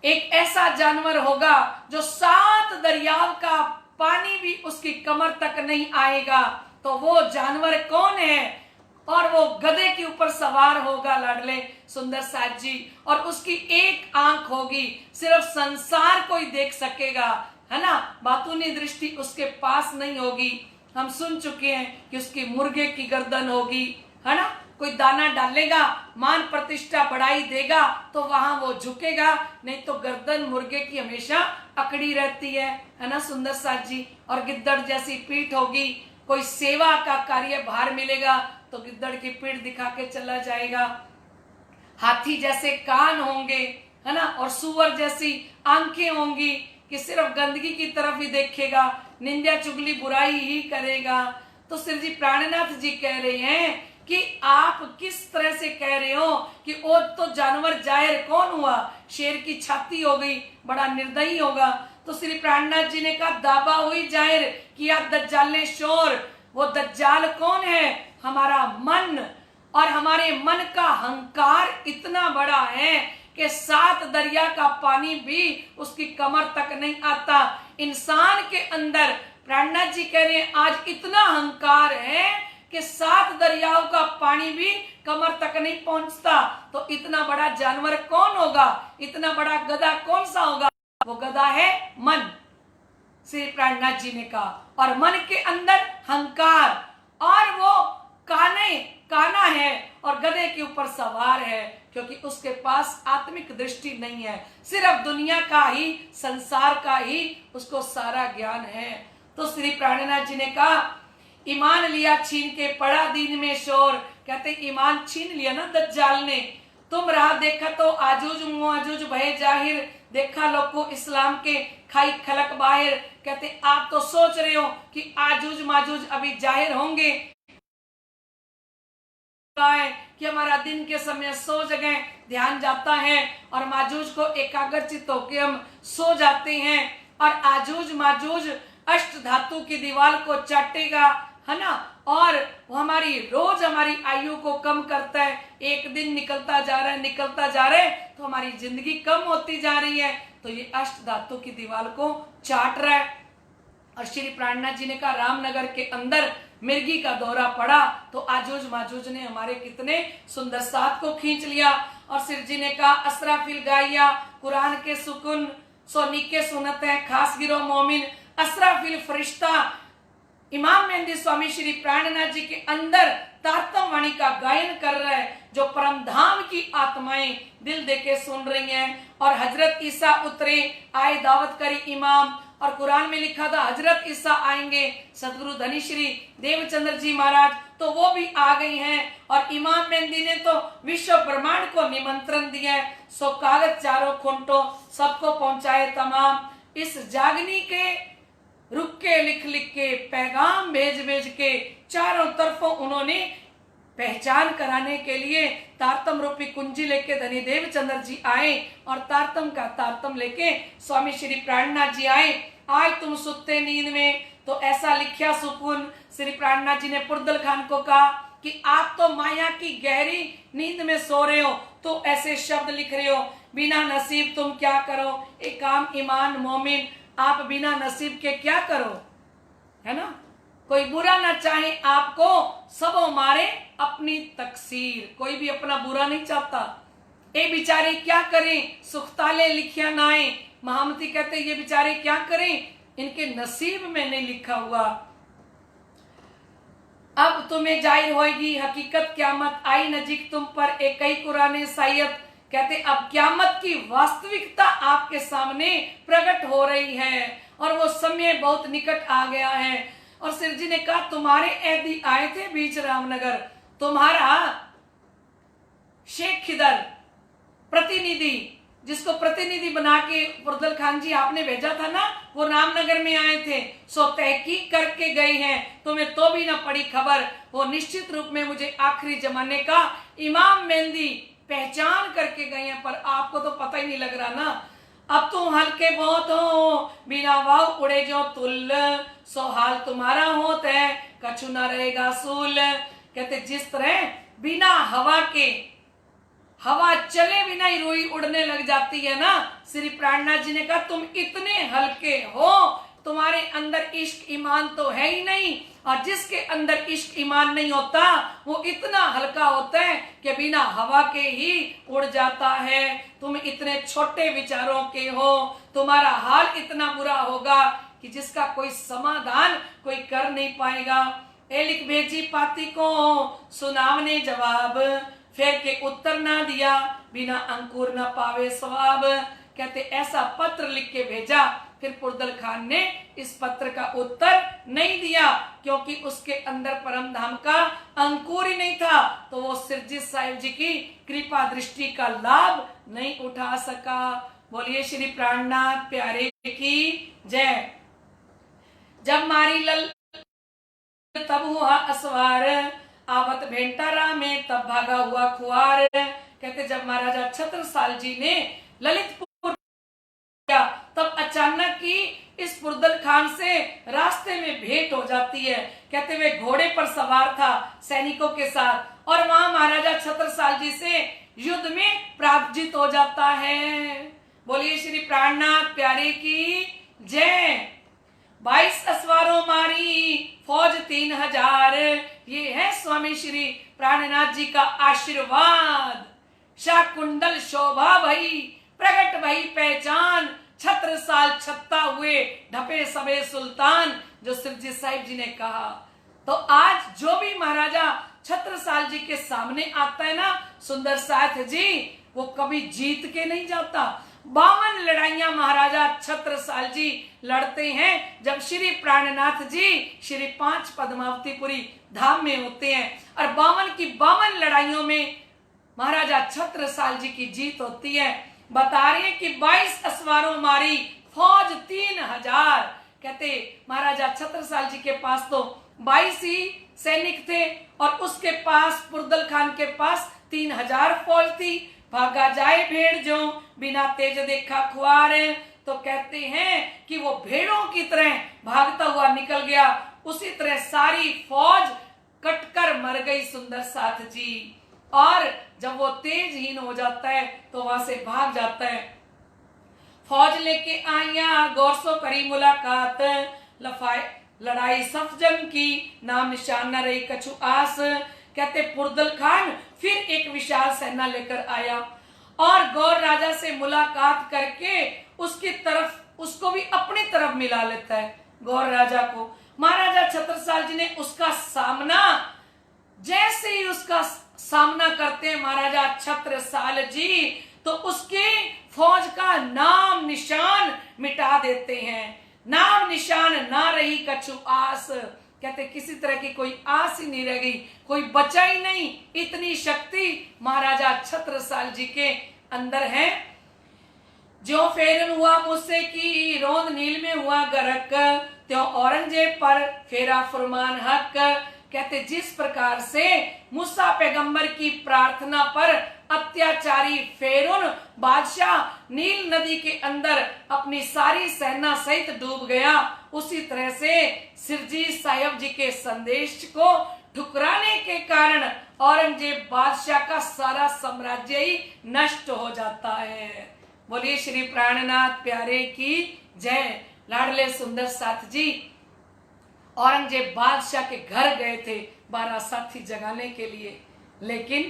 एक ऐसा जानवर होगा जो सात दरियाओं का पानी भी उसकी कमर तक नहीं आएगा। तो वो जानवर कौन है? और वो गधे के ऊपर सवार होगा लाडले सुंदर साथ जी, और उसकी एक आंख होगी, सिर्फ संसार को ही देख सकेगा, है ना। बातूनी दृष्टि उसके पास नहीं होगी। हम सुन चुके हैं कि उसकी मुर्गे की गर्दन होगी, है ना। कोई दाना डालेगा, मान प्रतिष्ठा बढ़ाई देगा तो वहां वो झुकेगा, नहीं तो गर्दन मुर्गे की हमेशा अकड़ी रहती है ना सुंदर साथ जी। और गिद्दड़ जैसी पीठ होगी, कोई सेवा का कार्य भार मिलेगा तो गिद्दड़ की पीठ दिखा के चला जाएगा। हाथी जैसे कान होंगे, है ना, और सुअर जैसी आंखें होंगी कि सिर्फ गंदगी की तरफ ही देखेगा, निंदा चुगली बुराई ही करेगा। तो सिर जी प्राणनाथ जी कह रहे हैं कि आप किस तरह से कह रहे हो कि वो तो जानवर जाहिर कौन हुआ, शेर की छाती हो गई, बड़ा निर्दयी होगा। तो श्री प्राणनाथ जी ने कहा दावा हुई जाहिर किया दज्जाल शोर। वो दज्जाल कौन है? हमारा मन, और हमारे मन का हंकार इतना बड़ा है कि सात दरिया का पानी भी उसकी कमर तक नहीं आता। इंसान के अंदर प्राणनाथ जी कह रहे हैं आज इतना अहंकार है कि सात दरियाओं का पानी भी कमर तक नहीं पहुंचता। तो इतना बड़ा जानवर कौन होगा? इतना बड़ा गधा कौन सा होगा? वो गधा है मन, श्री प्राणनाथ जी ने कहा। और मन के अंदर हंकार, और वो काना है और गधे के ऊपर सवार है, क्योंकि उसके पास आत्मिक दृष्टि नहीं है, सिर्फ दुनिया का ही, संसार का ही उसको सारा ज्ञान है। तो श्री प्राणनाथ जी ने कहा ईमान लिया छीन के पड़ा दीन में शोर। कहते ईमान छीन लिया ना दज्जाल ने। तुम राह देखा तो आजूज माजूज भय जाहिर, देखा लोगों इस्लाम के खाई खलक बाहिर। कहते आप तो सोच रहे हो कि आजूज माजूज अभी जाहिर होंगे, कि हमारा दिन के समय सो जगह ध्यान जाता है और माजूज को एकाग्रचित होकर हम सो जाते हैं, और आजूज माजूज अष्ट धातु की दीवार को चाटेगा, है ना, और वो हमारी रोज हमारी आयु को कम करता है। एक दिन निकलता जा रहा है तो हमारी जिंदगी कम होती जा रही है। तो ये अष्ट धातु की दीवार को चाट रहा है। और श्री प्राणनाथ जी ने कहा रामनगर के अंदर मिर्गी का दौरा पड़ा तो आजूज माजूज ने हमारे कितने सुंदर साथ को खींच लिया। और सिर जी ने कहा असराफिल गाया कुरान के सुकुन सोनी के सुनत है खास गिरो मोमिन। असराफिल फरिश्ता इमाम मेहंदी स्वामी श्री प्राणनाथ जी के अंदर तारतम वाणी का गायन कर रहा है, जो परम धाम की आत्माएं दिल देके सुन रही हैं। और हजरत ईसा उतरे, आए दावत करी इमाम, और कुरान में लिखा था हजरत ईसा आएंगे, सदगुरु धनी श्री देवचंद्र जी महाराज तो वो भी आ गई हैं। और इमाम मेहंदी ने तो विश्व ब्रह्मांड को निमंत्रण दिया है, सो कागज चारों खुंटो सबको पहुंचाए तमाम। इस जागनी के रुक के लिख लिख के पैगाम भेज भेज के चारों तरफों उन्होंने पहचान कराने के लिए तारतम रूपी कुंजी लेके धनी देवचंद्र जी आए, और तारतम का तारतम लेके स्वामी श्री प्राणनाथ जी आए। आज तुम सुते नींद में, तो ऐसा लिखा सुकून श्री प्राणनाथ जी ने पुरदल खान को कहा कि आप तो माया की गहरी नींद में सो रहे हो, तो ऐसे शब्द लिख रहे हो, बिना नसीब तुम क्या करो, एक काम ईमान मोमिन, आप बिना नसीब के क्या करो, है ना। कोई बुरा ना चाहे आपको, सब मारे अपनी तकसीर, कोई भी अपना बुरा नहीं चाहता। ये बेचारे क्या करें, सुखताले लिखिया नाए, महामती कहते ये बेचारे क्या करें, इनके नसीब में नहीं लिखा हुआ। अब तुम्हें जाहिर होगी हकीकत क्यामत आई नजीक तुम पर, एक ही कुरान सायत कहते अब क्यामत की वास्तविकता आपके सामने प्रकट हो रही है, और वो समय बहुत निकट आ गया है। और सिर जी ने कहा तुम्हारे ऐदी आए थे बीच रामनगर, तुम्हारा शेख खिदर प्रतिनिधि, जिसको प्रतिनिधि बना के पुरदल खान जी आपने भेजा था ना, वो रामनगर में आए थे, सो तहकीक करके गए हैं, तुम्हें तो भी ना पड़ी खबर, वो निश्चित रूप में मुझे आखिरी जमाने का इमाम मेहंदी पहचान करके गए हैं, पर आपको तो पता ही नहीं लग रहा ना। अब तुम हल्के बहुत हो, बिना वाव उड़े जो तुल, सो हाल तुम्हारा होता है कछु ना रहेगा सूल। कहते जिस तरह बिना हवा के, हवा चले बिना ही रुई उड़ने लग जाती है ना, श्री प्राणनाथ जी ने कहा तुम इतने हल्के हो, तुम्हारे अंदर इश्क ईमान तो है ही नहीं, और जिसके अंदर इश्क ईमान नहीं होता वो इतना हल्का होता है कि बिना हवा के ही उड़ जाता है। तुम इतने छोटे विचारों के हो, तुम्हारा हाल इतना बुरा होगा कि जिसका कोई समाधान कोई कर नहीं पाएगा। ए लिख भेजी पाती को सुनावने जवाब, फेर के उत्तर ना दिया बिना अंकुर ना पावे स्वाब। कहते ऐसा पत्र लिख के भेजा, फिर पुरदल खान ने इस पत्र का उत्तर नहीं दिया, क्योंकि उसके अंदर परम धाम का अंकुर ही नहीं था, तो वो सिरजी साहिब जी की कृपा दृष्टि का लाभ नहीं उठा सका। बोलिए श्री प्राणनाथ प्यारे की जय। जब मारी लल तब हुआ असवार, आवत भेंटारा में तब भागा हुआ खुआर। कहते जब महाराजा छत्रसाल जी ने ललितपुर तब अचानक ही इस पुरदल खान से रास्ते में भेंट हो जाती है। कहते वे घोड़े पर सवार था सैनिकों के साथ, और वहां महाराजा छत्रसाल जी से युद्ध में पराजित हो जाता है। बोलिए श्री प्राणनाथ प्यारे की जय। 22 असवारों मारी फौज 3000, ये है स्वामी श्री प्राणनाथ जी का आशीर्वाद। शाकुंडल शोभा भई प्रगट भई पहचान, छत्रसाल छत्ता हुए ढपे सबे सुल्तान, जो सिरजी साहिब जी ने कहा। तो आज जो भी महाराजा छत्रसाल जी के सामने आता है ना सुंदर साथ जी, वो कभी जीत के नहीं जाता। 52 लड़ाइयां महाराजा छत्रसाल जी लड़ते हैं जब श्री प्राणनाथ जी श्री 5 पद्मावतीपुरी धाम में होते हैं, और 52 की 52 लड़ाइयों में महाराजा छत्रसाल जी की जीत होती है। बता रहे हैं कि 22 असवारों मारी फौज 3000। कहते महाराजा छत्रसाल जी के पास तो 22 ही सैनिक थे, और उसके पास पुरदल खान के पास 3000 फौज थी। भागा जाए भेड़ जो बिना तेज देखा खुआर, तो कहते हैं कि वो भेड़ों की तरह भागता हुआ निकल गया, उसी तरह सारी फौज कटकर मर गई सुंदर साथ जी। और जब वो तेजहीन हो जाता है तो वहां से भाग जाता है। फौज लेके आया गौर सो करी मुलाकात, लड़ाई सफजंग की, नाम निशान न रही कछु आस। कहते पुरदल खान फिर एक विशाल सेना लेकर आया और गौर राजा से मुलाकात करके उसकी तरफ, उसको भी अपनी तरफ मिला लेता है गौर राजा को। महाराजा छत्रसाल जी ने उसका सामना, जैसे ही उसका सामना करते हैं महाराजा छत्रसाल जी, तो उसके फौज का नाम निशान मिटा देते हैं। नाम निशान ना रही कछु आस। कहते किसी तरह की कोई आस ही नहीं रह गई, कोई बचा ही नहीं। इतनी शक्ति महाराजा छत्रसाल जी के अंदर है। जो फेरन हुआ मुझसे की रोंद नील में हुआ गरक, त्यों औरंगजेब पर फेरा फरमान हक। कहते जिस प्रकार से मूसा पैगंबर की प्रार्थना पर अत्याचारी फेरुन बादशाह नील नदी के अंदर अपनी सारी सेना सहित डूब गया, उसी तरह से सिरजी साहिब जी के संदेश को ठुकराने के कारण औरंगजेब बादशाह का सारा साम्राज्य ही नष्ट हो जाता है। बोलिए श्री प्राणनाथ प्यारे की जय। लाडले सुंदर साथ जी औरंगजेब बादशाह के घर गए थे 12 साथी जगाने के लिए, लेकिन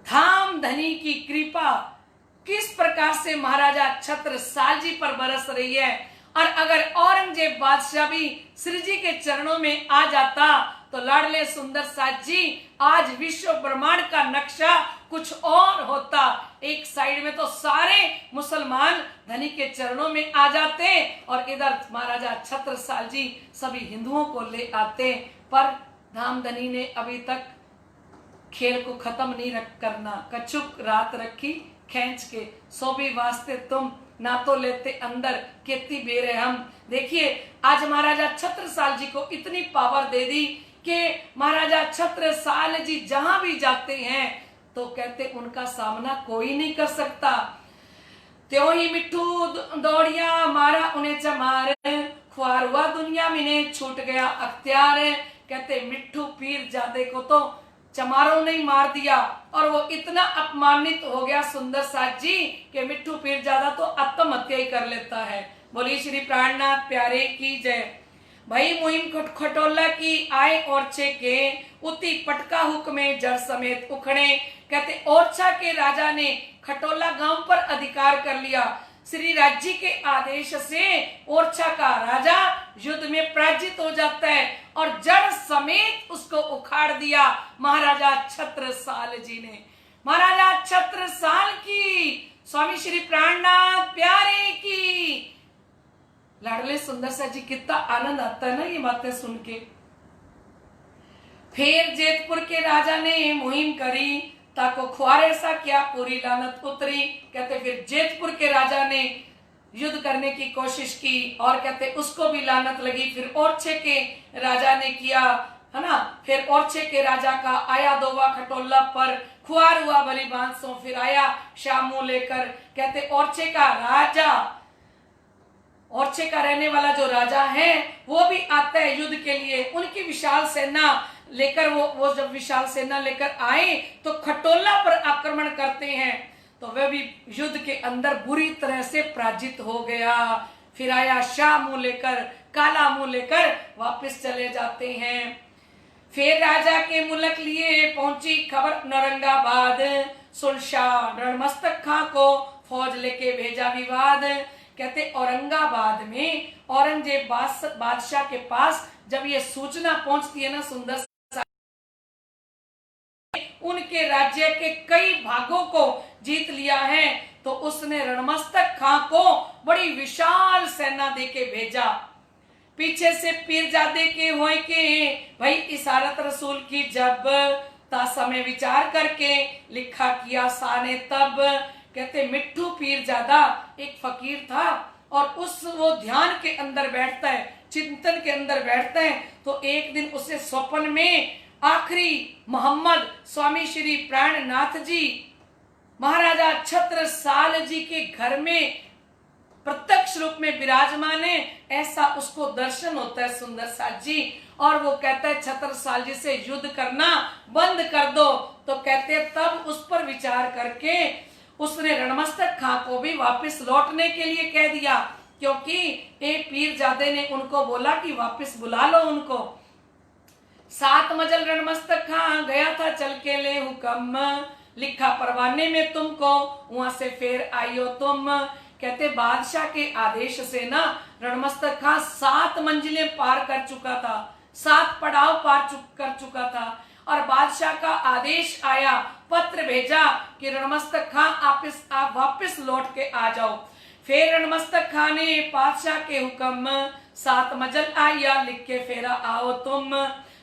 धाम धनी की कृपा किस प्रकार से महाराजा छत्रसाल जी पर बरस रही है। और अगर औरंगजेब बादशाह भी श्री जी के चरणों में आ जाता तो लाडले सुंदर साथ जी आज विश्व ब्रह्मांड का नक्शा कुछ और होता। एक साइड में तो सारे मुसलमान धनी के चरणों में आ जाते और इधर महाराजा छत्रसाल जी सभी हिंदुओं को ले आते। पर धामधनी ने अभी तक खेल को खत्म नहीं करना। कछुक रात रखी खींच के, सो भी वास्ते तुम ना तो लेते अंदर केती बेरे हम। देखिए आज महाराजा छत्रसाल जी को इतनी पावर दे दी कि महाराजा छत्रसाल जी जहां भी जाते हैं तो कहते उनका सामना कोई नहीं कर सकता। त्यों ही मिट्ठू दौड़िया मारा उन्हें चमार, ख्वार हुआ दुनिया में ने छूट गया अख्तियार। कहते मिट्ठू पीर जादे को तो चमारों ने मार दिया और वो इतना अपमानित हो गया सुंदर साथ जी कि मिट्ठू पीरजादा तो आत्महत्या ही कर लेता है। बोली श्री प्राणनाथ प्यारे की जय। भाई मुहिम खटोला की आए ओरछे के, उती पटका हुक्मे जड़ समेत उखड़े। कहते ओरछा के राजा ने खटोला गांव पर अधिकार कर लिया। श्री राज्य के आदेश से ओरछा का राजा युद्ध में पराजित हो जाता है और जड़ समेत उसको उखाड़ दिया महाराजा छत्रसाल जी ने। महाराजा छत्रसाल की स्वामी श्री प्राणनाथ प्यारे की। लाडले सुंदर सा जी कितना आनंद आता है ना ये बातें सुन के। फिर जेतपुर के राजा ने मुहिम करी, ताको ख्वारे सा क्या पूरी लानत उतरी। कहते फिर जेतपुर के राजा ने युद्ध करने की कोशिश की और कहते उसको भी लानत लगी। फिर ओरछे के राजा ने किया, है ना। फिर ओरछे के राजा का आया दोवा खटोला पर, खुआर हुआ भली बांसों फिर आया शामू लेकर। कहते ओरछे का राजा, ओरछे का रहने वाला जो राजा है वो भी आता है युद्ध के लिए। उनकी विशाल सेना लेकर वो जब विशाल सेना लेकर आए तो खटोला पर आक्रमण करते हैं तो वह भी युद्ध के अंदर बुरी तरह से पराजित हो गया। फिर आया शाह मुंह लेकर, काला मुंह लेकर वापस चले जाते हैं। फिर राजा के मुल्क लिए पहुंची खबर नौरंगाबाद, सुलशाह रणमस्तक खां को फौज लेके भेजा विवाद। कहते औरंगाबाद में औरंगजेब बादशाह के पास जब ये सूचना पहुंचती है ना सुंदर, उनके राज्य के कई भागों को जीत लिया है, तो उसने रणमस्तक खां को बड़ी विशाल सेना देके भेजा। पीछे से पीरजादे के होए के भाई इशारत रसूल की जब, ता समय विचार करके लिखा किया साने तब। कहते मिट्ठू पीरजादा एक फकीर था और वो ध्यान के अंदर बैठता है, चिंतन के अंदर बैठता है। तो एक दिन उसे स्वप्न में आखिरी मोहम्मद स्वामी श्री प्राणनाथ जी महाराजा छत्रसाल जी के घर में प्रत्यक्ष रूप में विराजमान है, ऐसा उसको दर्शन होता है सुंदर साथ जी। और वो कहता है छत्रसाल जी से युद्ध करना बंद कर दो। तो कहते तब उस पर विचार करके उसने रणमस्तक खां को भी वापस लौटने के लिए कह दिया। क्योंकि एक पीरजादे ने उनको बोला कि वापस बुला लो उनको। 7 मजल रणमस्तक खां गया था चल के ले हुक्म, लिखा परवाने में तुमको वहां से फिर आइयो तुम। कहते बादशाह के आदेश से ना रणमस्तक खां 7 मंजिलें पार कर चुका था, 7 पड़ाव पार कर चुका था, और बादशाह का आदेश आया, पत्र भेजा कि रणमस्तक खां आप वापस लौट के आ जाओ। फिर रणमस्तक खां ने बादशाह के हुक्म 7 मजल आया लिख के फेरा आओ तुम।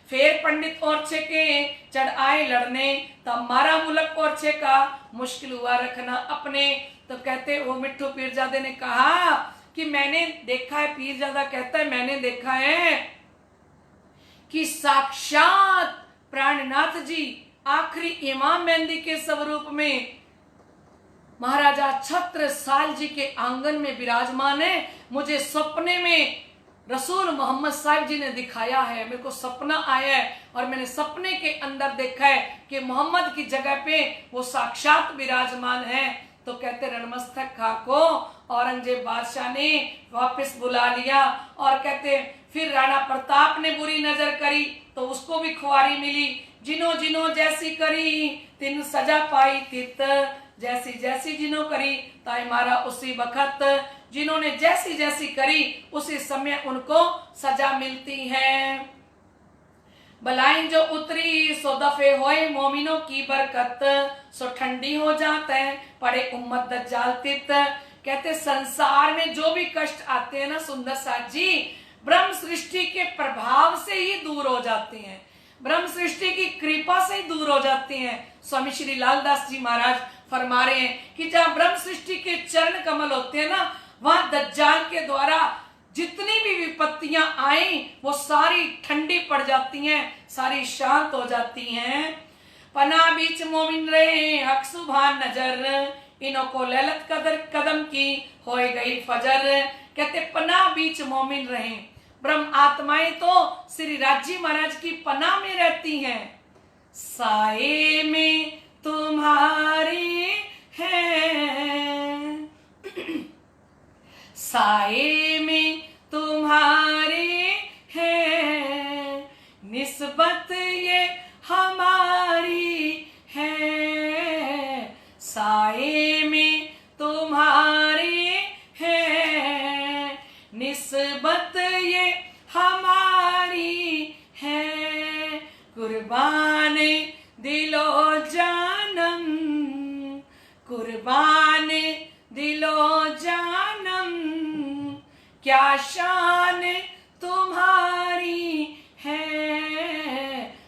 फिर पंडित ओरछे के चढ़ आए लड़ने, तब मारा मुलक ओरछे का मुश्किल हुआ रखना अपने। तो कहते वो मिट्ठू पीरजादे ने कहा कि मैंने देखा है, पीरजादा कहता है मैंने देखा है कि साक्षात प्राणनाथ जी आखिरी इमाम मेहंदी के स्वरूप में महाराजा छत्रसाल जी के आंगन में विराजमान है। मुझे सपने में रसूल मोहम्मद साहब जी ने दिखाया है, मेरे को सपना आया है और मैंने सपने के अंदर देखा है कि मोहम्मद की जगह पे वो साक्षात विराजमान है। तो कहते रणमस्तक खां को औरंगजेब बादशाह ने वापस बुला लिया, और कहते फिर राणा प्रताप ने बुरी नजर करी तो उसको भी खुआरी मिली। जिनो जिनो जैसी करी तिन सजा पाई तित, जैसी जैसी जिनो करी ताई मारा उसी बखत। जिन्होंने जैसी जैसी करी उसी समय उनको सजा मिलती है। बलाइन जो उतरी सो दफे होए मोमिनों की बरकत, सो ठंडी हो जाते हैं पड़े उम्मत दज्जाल तित। कहते संसार में जो भी कष्ट आते हैं ना सुंदर साथ जी, ब्रह्म सृष्टि के प्रभाव से ही दूर हो जाते हैं, ब्रह्म सृष्टि की कृपा से ही दूर हो जाते हैं। स्वामी श्री लालदास जी महाराज फरमा रहे हैं कि जहाँ ब्रह्म सृष्टि के चरण कमल होते हैं ना, वहां दज्जाल के द्वारा जितनी भी विपत्तियां आई वो सारी ठंडी पड़ जाती हैं, सारी शांत हो जाती हैं। पना बीच मोमिन रहे हक सुभान नजर, इन्हों को लैलत कदर कदम की हो गई फजर। कहते पना बीच मोमिन रहे, ब्रह्म आत्माएं तो श्री राजी महाराज की पनाह में रहती हैं। साए में तुम्हारे हैं, साए में तुम्हारे हैं, निस्बत ये हमारी है। साए में तुम्हारे हैं, निस्बत ये हमारी है। कुर्बान दिलो जानम, कुर्बान दिलो जानम, क्या शान तुम्हारी है।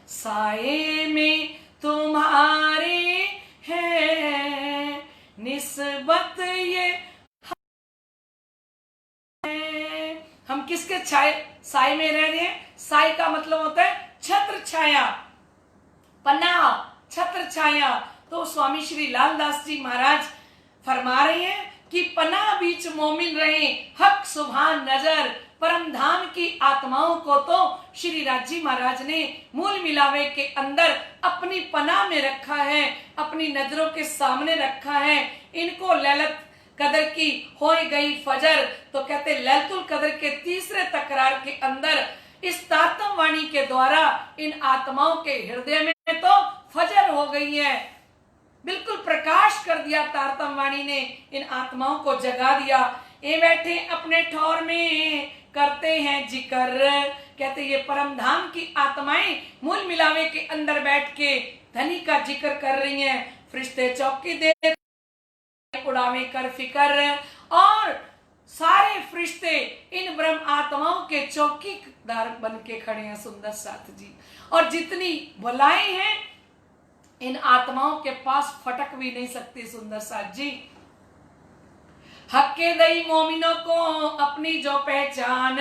साए में तुम्हारे हैं, निस्बत ये है। हम किसके साए में रह रहे हैं? साए का मतलब होता है छत्र छाया, पनाह, छत्र छाया। तो स्वामी श्री लालदास जी महाराज फरमा रहे हैं कि पनाह बीच मोमिन रहे हक सुभान नजर। परम धाम की आत्माओं को तो श्री राजी महाराज ने मूल मिलावे के अंदर अपनी पनाह में रखा है, अपनी नजरों के सामने रखा है। इनको लैलत कदर की हो गई फजर। तो कहते लैलतुल कदर के तीसरे तकरार के अंदर इस तातम वाणी के द्वारा इन आत्माओं के हृदय में तो फजर हो गई है, बिल्कुल प्रकाश कर दिया। तारतम वाणी ने इन आत्माओं को जगा दिया। ये बैठे अपने ठौर में करते हैं जिक्र। कहते ये परम धाम की आत्माएं मूल मिलावे के अंदर बैठ के धनी का जिक्र कर रही हैं। फरिश्ते चौकी दे उड़ावे कर फिकर, और सारे फरिश्ते इन ब्रह्म आत्माओं के चौकीदार बन के खड़े हैं सुंदर साथ जी। और जितनी भलाई हैं इन आत्माओं के पास फटक भी नहीं सकती सुंदर साथ जी। हक के दई मोमिनों को अपनी जो पहचान,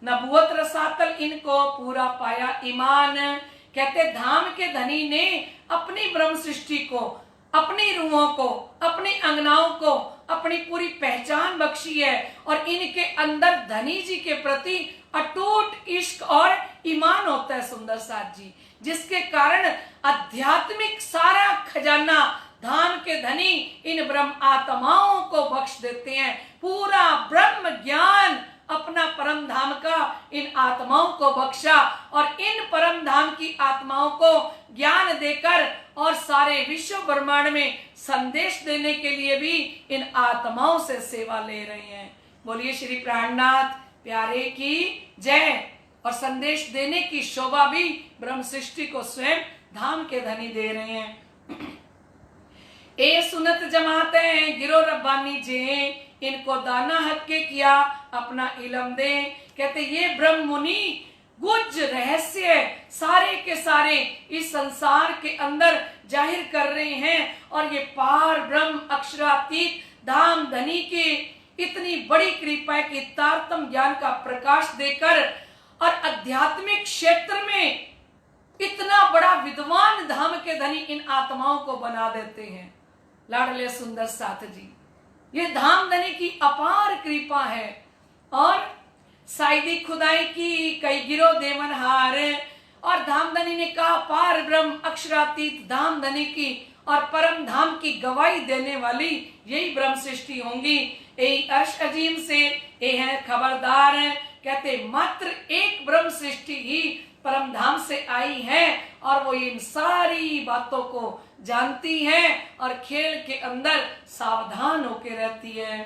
नबुवत रसातल इनको पूरा पाया ईमान। कहते धाम के धनी ने अपनी ब्रह्म सृष्टि को, अपनी रूहों को, अपनी अंगनाओं को अपनी पूरी पहचान बख्शी है, और इनके अंदर धनी जी के प्रति अटूट इश्क और ईमान होता है सुंदर साथ जी, जिसके कारण आध्यात्मिक सारा खजाना धाम के धनी इन ब्रह्म आत्माओं को बख्श देते हैं। पूरा ब्रह्म ज्ञान अपना परम धाम का इन आत्माओं को बख्शा और इन परम धाम की आत्माओं को ज्ञान देकर और सारे विश्व ब्रह्मांड में संदेश देने के लिए भी इन आत्माओं से सेवा ले रहे हैं। बोलिए श्री प्राणनाथ प्यारे की जय। और संदेश देने की शोभा भी ब्रह्म सृष्टि को स्वयं धाम के धनी दे रहे हैं। ए सुनत जमाते गिरो रब्बानी जे, इनको दाना हक के किया अपना इलम दे। कहते ये ब्रह्म मुनि गुज रहस्य सारे के सारे इस संसार के अंदर जाहिर कर रहे हैं और ये पार ब्रह्म अक्षरातीत धाम धनी की इतनी बड़ी कृपा की तारतम ज्ञान का प्रकाश देकर और आध्यात्मिक क्षेत्र में इतना बड़ा विद्वान धाम के धनी इन आत्माओं को बना देते हैं। लाडले सुंदर साथ जी, ये धाम धनी की अपार कृपा है। और साइदी खुदाई की कई गिरो देवनहार, और धाम धनी ने कहा पार ब्रह्म अक्षरातीत धाम धनी की और परम धाम की गवाही देने वाली यही ब्रह्म सृष्टि होंगी। यही अर्श अजीम से ये है खबरदार। कहते मात्र एक ब्रह्म सृष्टि ही परम धाम से आई है और वो इन सारी बातों को जानती है और खेल के अंदर सावधान होके रहती है।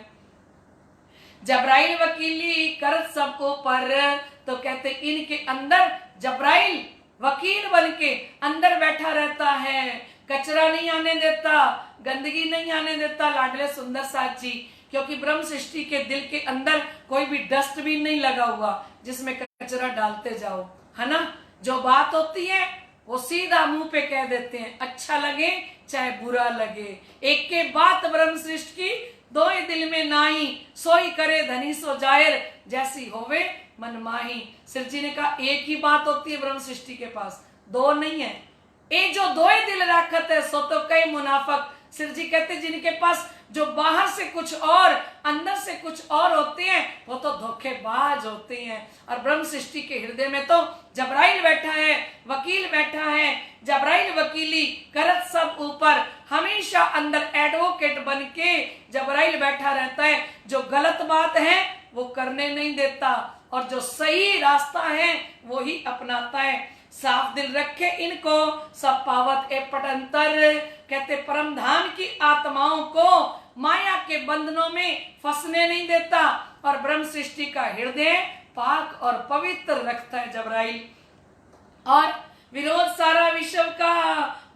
जब्राइल वकीली करत सबको पर, तो कहते इनके अंदर जब्राइल वकील बन के अंदर बैठा रहता है, कचरा नहीं आने देता, गंदगी नहीं आने देता। लाडले सुंदर साथ जी, क्योंकि ब्रह्म सृष्टि के दिल के अंदर कोई भी डस्टबिन नहीं लगा हुआ जिसमें कचरा डालते जाओ, है ना। जो बात होती है वो सीधा मुंह पे कह देते हैं, अच्छा लगे चाहे बुरा लगे। एक के बात ब्रह्म सृष्टि की दो ही दिल में नाही, सोई करे धनी सो जाहिर, जैसी होवे मन माही। सिर जी ने कहा एक ही बात होती है ब्रह्म सृष्टि के पास, दो नहीं है। ए जो दो ही दिल राखत है सो तो कई मुनाफक। सिर जी कहते जिनके पास जो बाहर से कुछ और अंदर से कुछ और होते हैं वो तो धोखेबाज होते हैं। और ब्रह्म सृष्टि के हृदय में तो जब्राइल बैठा है, वकील बैठा है। जब्राइल वकीली करत सब ऊपर, हमेशा अंदर एडवोकेट बन के जब्राइल बैठा रहता है। जो गलत बात है वो करने नहीं देता और जो सही रास्ता है वो ही अपनाता है। साफ दिल रखे इनको सब पावत ए पटंतर। कहते परम धाम की आत्माओं को माया के बंधनों में फंसने नहीं देता और ब्रह्म सृष्टि का हृदय पाक और पवित्र रखता है जब्राइल। और विरोध सारा विश्व का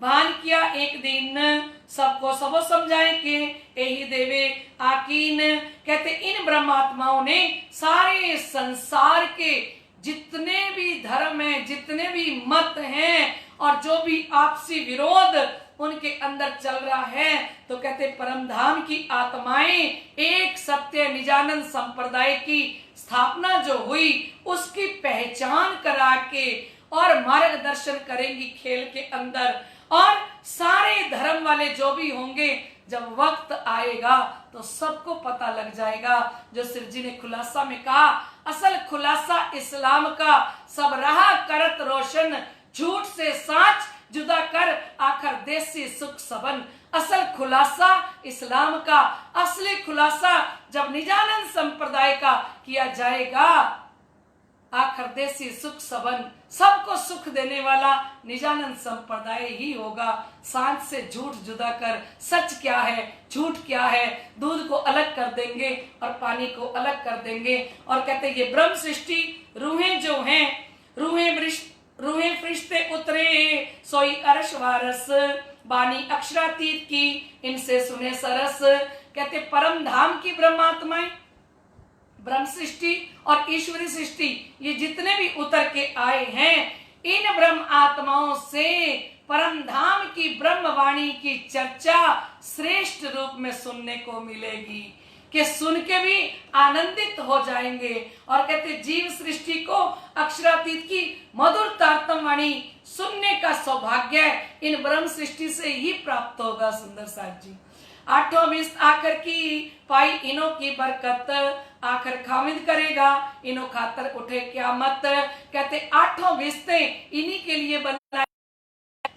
भान किया एक दिन, सबको सबो समझाए कि यही देवे आकीन। कहते इन ब्रह्मात्माओं ने सारे संसार के जितने भी धर्म हैं, जितने भी मत हैं और जो भी आपसी विरोध उनके अंदर चल रहा है, तो कहते परम धाम की आत्माएं एक सत्य निजानंद संप्रदाय की स्थापना जो हुई उसकी पहचान करा के और मार्गदर्शन करेंगी खेल के अंदर। और सारे धर्म वाले जो भी होंगे जब वक्त आएगा तो सबको पता लग जाएगा। जो सिर जी ने खुलासा में कहा, असल खुलासा इस्लाम का सब रहा करत रोशन, झूठ से साच जुदा कर आखिर देसी सुख सबन। असल खुलासा इस्लाम का, असली खुलासा जब निजानंद संप्रदाय का किया जाएगा, आखिर देसी सुख सबन, सबको सुख देने वाला निजानंद संप्रदाय ही होगा। सांझ से झूठ जुदा कर सच क्या है झूठ क्या है, दूध को अलग कर देंगे और पानी को अलग कर देंगे। और कहते ये ब्रह्म सृष्टि रूहें जो हैं, रूहें फरिश्ते उतरे सोई अर्श वारस, बानी अक्षरातीत की इनसे सुने सरस। कहते परम धाम की ब्रह्मात्माएं, ब्रह्म सृष्टि और ईश्वरी सृष्टि ये जितने भी उतर के आए हैं, इन ब्रह्म आत्माओं से परम धाम की ब्रह्म वाणी की चर्चा श्रेष्ठ रूप में सुनने को मिलेगी कि सुन के भी आनंदित हो जाएंगे। और कहते जीव सृष्टि को अक्षरातीत की मधुर तारतम वाणी सुनने का सौभाग्य इन ब्रह्म सृष्टि से ही प्राप्त होगा। सुंदर साथ जी, आठों विस्त आखिर की पाई इनो की बरकत, आखिर खामिद करेगा इनो खातर उठे क्या मत। कहते आठों विस्ते इन्हीं के लिए बनाए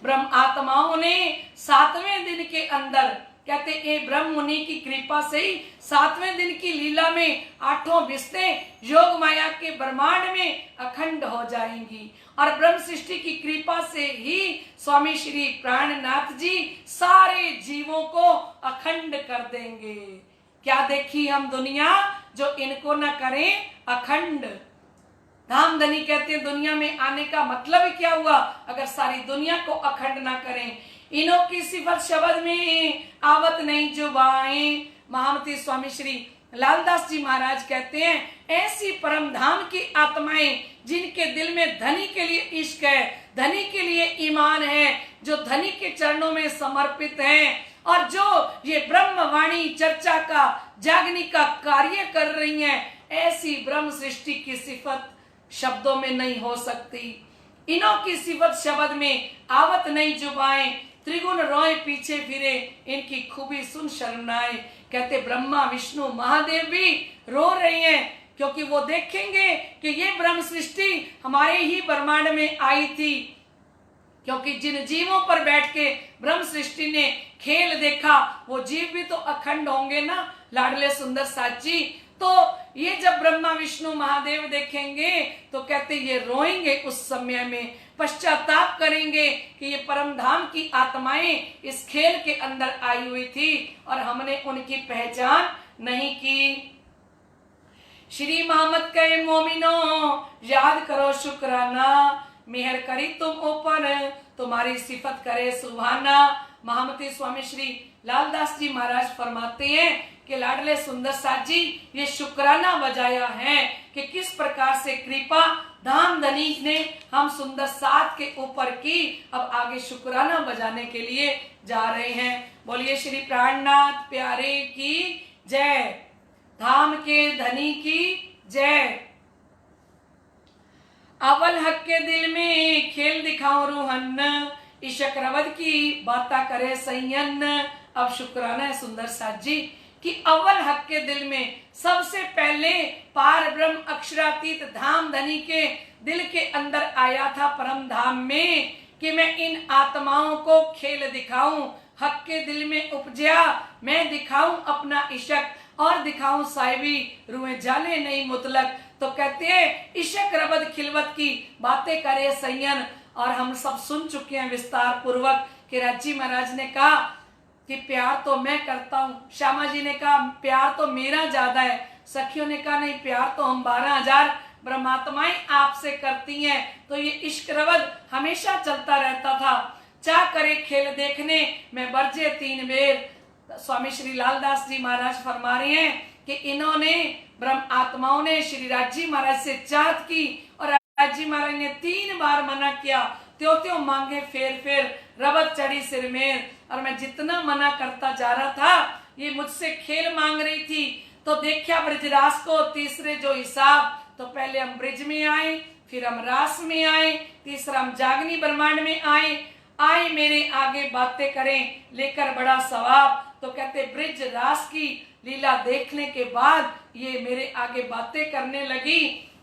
ब्रह्म आत्माओं ने 7वें दिन के अंदर, कहते ये ब्रह्म मुनि की कृपा से ही 7वें दिन की लीला में 8 विस्तें योग माया के ब्रह्मांड में अखंड हो जाएंगी। और ब्रह्म सृष्टि की कृपा से ही स्वामी श्री प्राणनाथ जी सारे जीवों को अखंड कर देंगे। क्या देखी हम दुनिया जो इनको न करें अखंड। धामधनी कहते हैं दुनिया में आने का मतलब ही क्या हुआ, अगर सारी दुनिया को अखंड ना करें। इन्हों की सिफत शब्द में आवत नहीं जुबाएं। महामती स्वामी श्री लालदास जी महाराज कहते हैं ऐसी परम धाम की आत्माएं जिनके दिल में धनी के लिए इश्क है, धनी के लिए ईमान है, जो धनी के चरणों में समर्पित हैं और जो ये ब्रह्मवाणी चर्चा का जागनी का कार्य कर रही हैं, ऐसी ब्रह्म सृष्टि की सिफत शब्दों में नहीं हो सकती। इन्हों की सिफत शब्द में आवत नहीं जुबाएं। त्रिगुण रोए पीछे फिरे, इनकी खूबी सुन शर्मनाए। कहते ब्रह्मा विष्णु महादेव भी रो रहे हैं क्योंकि वो देखेंगे कि ये ब्रह्म सृष्टि हमारे ही ब्रह्मांड में आई थी। क्योंकि जिन जीवों पर बैठ के ब्रह्म सृष्टि ने खेल देखा वो जीव भी तो अखंड होंगे ना लाडले सुंदर साची। तो ये जब ब्रह्मा विष्णु महादेव देखेंगे तो कहते ये रोएंगे, उस समय में पश्चाताप करेंगे कि ये परम धाम की आत्माएं इस खेल के अंदर आई हुई थी और हमने उनकी पहचान नहीं की। श्री मोहम्मद कहे मोमिनो याद करो शुक्राना, मेहर करी तुम ऊपर तुम्हारी सिफत करे सुभाना। महामती स्वामी श्री लालदास जी महाराज फरमाते हैं कि लाडले सुंदर साथ जी ये शुक्राना बजाया है कि किस प्रकार से कृपा धाम धनी ने हम सुंदर साथ के ऊपर की। अब आगे शुक्राना बजाने के लिए जा रहे हैं। बोलिए श्री प्राणनाथ प्यारे की जय, धाम के धनी की जय। अवल हक के दिल में खेल दिखाओ रूहन, इशक रवद की बाता करे सैयन। अब शुक्राना है सुंदर साथ जी कि अव्वल हक के दिल में सबसे पहले पार ब्रह्म अक्षरातीत धाम धनी के दिल के अंदर आया था परम धाम में कि मैं इन आत्माओं को खेल दिखाऊं। हक के दिल में उपजा मैं दिखाऊं अपना इशक और दिखाऊं साहिबी रुए जाले नहीं मुतलक। तो कहते हैं इशक रबद खिलवत की बातें करे सैयन। और हम सब सुन चुके हैं विस्तार पूर्वक कि राजी महाराज ने कहा कि प्यार तो मैं करता हूँ, श्यामा जी ने कहा प्यार तो मेरा ज्यादा है, सखियों ने कहा नहीं प्यार तो हम 12,000 ब्रह्मात्माएं आपसे करती हैं। तो ये इश्क रवद हमेशा चलता रहता था। चाह करे खेल देखने में बरजे 3 बेर। स्वामी श्री लालदास जी महाराज फरमा रहे हैं कि इन्होंने ब्रह्म आत्माओं ने श्री राजी महाराज से चाहत की और राजी महाराज ने 3 बार मना किया। त्यों त्यों मांगे फेर फेर रबत चढ़ी सिर में। और मैं जितना मना करता जा रहा था ये मुझसे खेल मांग रही थी। तो देखा ब्रजरास को तीसरे जो हिसाब, तो पहले हम ब्रिज में आए, फिर हम रास में आए, तीसरा हम जागनी ब्रह्मांड में आए मेरे आगे बातें करें लेकर बड़ा सवाब। तो कहते ब्रिज रास की लीला देखने के बाद ये मेरे आगे बातें करने लगी।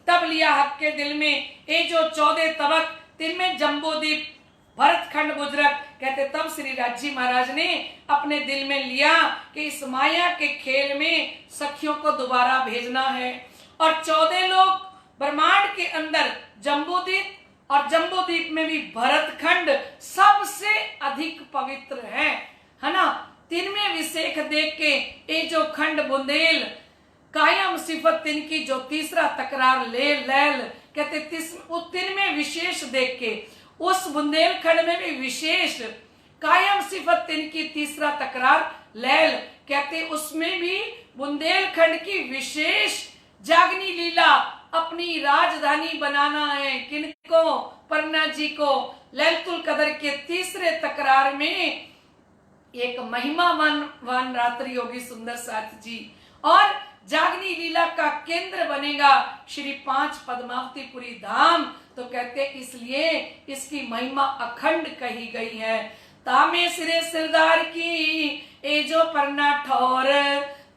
तब लिया हक के दिल में ये जो 14 तबक तिनमें जम्बूदीप भरत खंड बुजरक। कहते तब श्री राजी महाराज ने अपने दिल में लिया कि इस माया के खेल में सखियों को दोबारा भेजना है। और 14 लोग ब्रह्मांड के अंदर जम्बूदीप और जम्बूदीप में भी भरत खंड सबसे अधिक पवित्र है ना। तिनमें विशेष देख के ये जो खंड बुंदेल कायम सिफत तिनकी जो तीसरा तकरार ले लैल। कहते तिनमें विशेष देख के उस बुंदेलखंड में भी विशेष कायम सिफत तिनकी तीसरा तकरार लैल। कहते उसमें भी बुंदेलखंड की विशेष जागनी लीला अपनी राजधानी बनाना है। किनको? परना जी को। लैलतुल कदर के तीसरे तकरार में एक महिमावान रात्रि होगी सुंदर साथ जी और जागनी लीला का केंद्र बनेगा श्री 5 पद्मावतीपुरी धाम। तो कहते इसलिए इसकी महिमा अखंड कही गई है। तामे सिरे सिरदार की ए जो परना ठौर,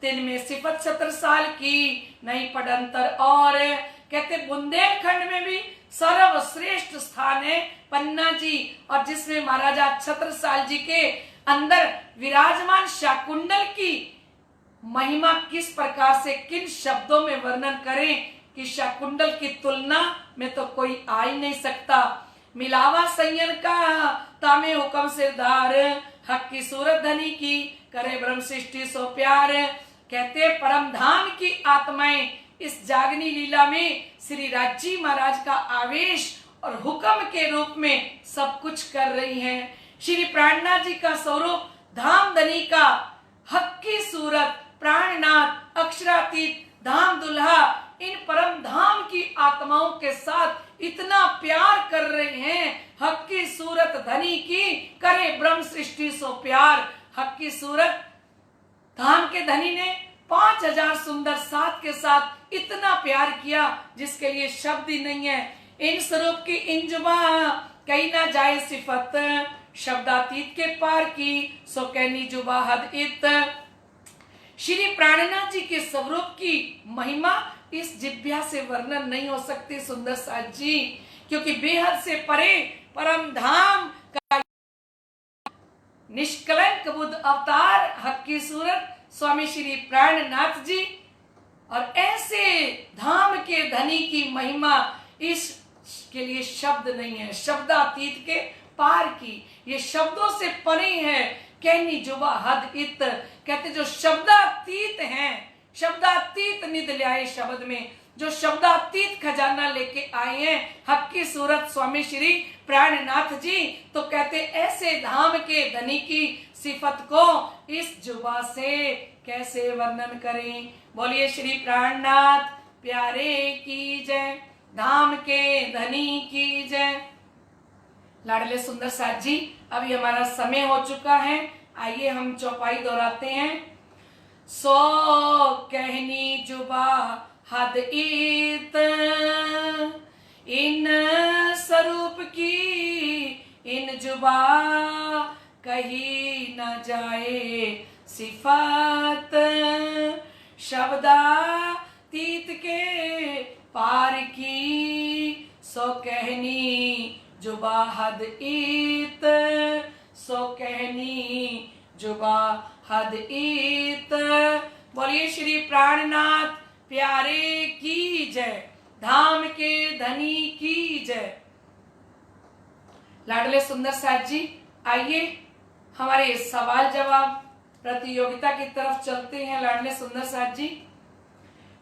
तिन में सिफत 70 साल की नहीं पड़ंतर और। कहते बुंदेलखंड में भी सर्वश्रेष्ठ स्थान है पन्ना जी, और जिसमें महाराजा छत्रसाल जी के अंदर विराजमान शाकुंडल की महिमा किस प्रकार से, किन शब्दों में वर्णन करें कि शाकुंडल की तुलना में तो कोई आ ही नहीं सकता। मिलावा सैयन का तामे हुक्म सिरदार, हक की सूरत धनी की करे ब्रह्म सृष्टि सो प्यार। कहते परम धाम की आत्माएं इस जागनी लीला में श्री राजी महाराज का आवेश और हुक्म के रूप में सब कुछ कर रही हैं। श्री प्राणनाथ जी का स्वरूप धाम धनी का, हक की सूरत प्राणनाथ, अक्षरातीत, धाम दुल्हा, इन परम धाम की आत्माओं के साथ इतना प्यार कर रहे हैं। हक की सूरत धनी की करे ब्रह्म सृष्टि सो प्यार। हक की सूरत धाम के धनी ने 5000 सुंदर साथ के साथ इतना प्यार किया जिसके लिए शब्द ही नहीं है। इन स्वरूप की इन जुबा कहीं ना जाए सिफत, शब्दातीत के पार की सो कहनी जुबा हद इत। श्री प्राणनाथ जी के स्वरूप की महिमा इस जिभ्या से वर्णन नहीं हो सकती सुंदर साथ जी, क्योंकि बेहद से परे परम धाम का निष्कलंक बुद्ध अवतार हक की सूरत स्वामी श्री प्राणनाथ जी, और ऐसे धाम के धनी की महिमा इस के लिए शब्द नहीं है, शब्दातीत के पार की, ये शब्दों से परे है। कहनी जुबा हद इत, कहते जो शब्दातीत हैं, शब्दातीत निध ल्याए शब्द में, जो शब्दातीत खजाना लेके आए हैं हक की सूरत स्वामी श्री प्राणनाथ जी, तो कहते ऐसे धाम के धनी की सिफत को इस जुबा से कैसे वर्णन करें। बोलिए श्री प्राणनाथ प्यारे की जय, धाम के धनी की जय। लाडले सुंदर साथ जी, अभी हमारा समय हो चुका है, आइए हम चौपाई दोहराते हैं। सो कहनी जुबा हद इत, इन स्वरूप की इन जुबा कही न जाए सिफत, शब्दातीत के पार की सो कहनी जुबा हद इत, सो कहनी जुबा हद इत। बोलिए श्री प्राणनाथ प्यारे की जय, धाम के धनी की जय। लाडले सुंदर साथ जी, आइए हमारे सवाल जवाब प्रतियोगिता की तरफ चलते हैं। लाडले सुंदर साथ जी,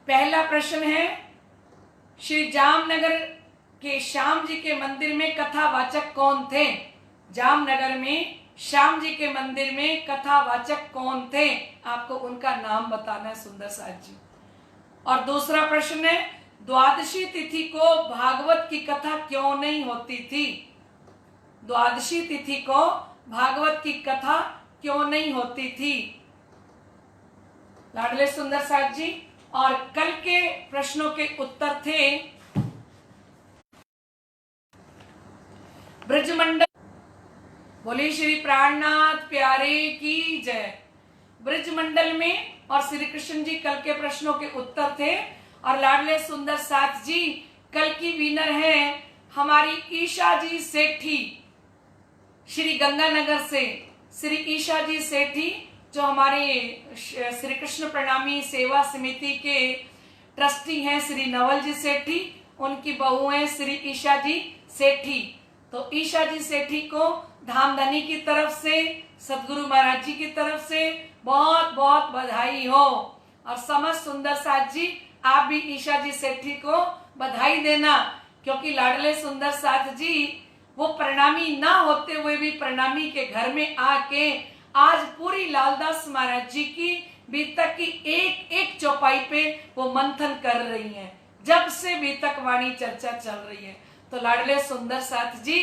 पहला प्रश्न है, श्री जामनगर के श्याम जी के मंदिर में कथावाचक कौन थे? जामनगर में श्याम जी के मंदिर में कथावाचक कौन थे? आपको उनका नाम बताना है सुंदर साथ जी। और दूसरा प्रश्न है, द्वादशी तिथि को भागवत की कथा क्यों नहीं होती थी? द्वादशी तिथि को भागवत की कथा क्यों नहीं होती थी? लाडले सुंदर साथ जी, और कल के प्रश्नों के उत्तर थे ब्रजमंडल। बोलिए श्री प्राणनाथ प्यारे की जय। ब्रजमंडल में और श्री कृष्ण जी कल के प्रश्नों के उत्तर थे। और लाडले सुंदर साथ जी, कल की विनर है हमारी ईशा जी सेठी, श्री गंगानगर से श्री ईशा जी सेठी, जो हमारे श्री कृष्ण प्रणामी सेवा समिति के ट्रस्टी हैं श्री नवल जी सेठी, उनकी बहू हैं श्री ईशा जी सेठी। तो ईशा जी सेठी को धामधनी की तरफ से, सदगुरु महाराज जी की तरफ से बहुत बहुत बधाई हो। और समस्त सुंदर साथ जी, आप भी ईशा जी सेठी को बधाई देना, क्योंकि लाडले सुंदर साथ जी वो प्रणामी ना होते हुए भी प्रणामी के घर में आके आज पूरी लालदास महाराज जी की बीतक की एक एक चौपाई पे वो मंथन कर रही हैं, जब से बीतक वाणी चर्चा चल रही है। तो लाडले सुंदर साथ जी,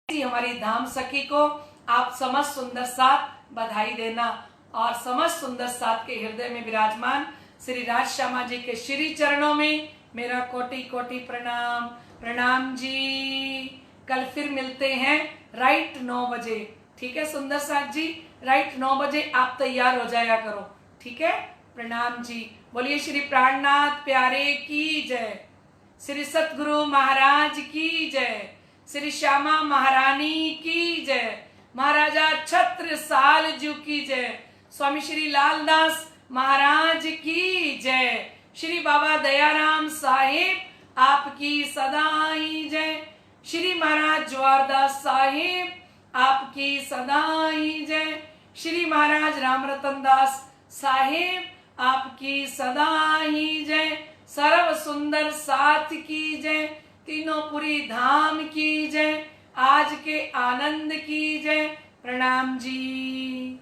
ऐसी हमारी धाम सखी को आप समस्त सुंदर साथ बधाई देना। और समस्त सुंदर साथ के हृदय में विराजमान श्री राज श्यामा जी के श्री चरणों में मेरा कोटि कोटि प्रणाम। प्रणाम जी। कल फिर मिलते हैं राइट 9 बजे, ठीक है सुंदर साथ जी? राइट 9 बजे आप तैयार हो जाया करो, ठीक है? प्रणाम जी। बोलिए श्री प्राणनाथ प्यारे की जय। श्री सतगुरु महाराज की जय, श्री श्यामा महारानी की जय, महाराजा छत्रसाल जी की जय, स्वामी श्री लालदास महाराज की जय, श्री बाबा दयाराम साहिब आपकी सदा ही जय, श्री महाराज जवाहरदास साहिब आपकी सदा ही जय, श्री महाराज रामरतन दास साहिब आपकी सदा ही जय, सर्व सुंदर साथ की जय, तीनों पुरी धाम की जय, आज के आनंद की जय। प्रणाम जी।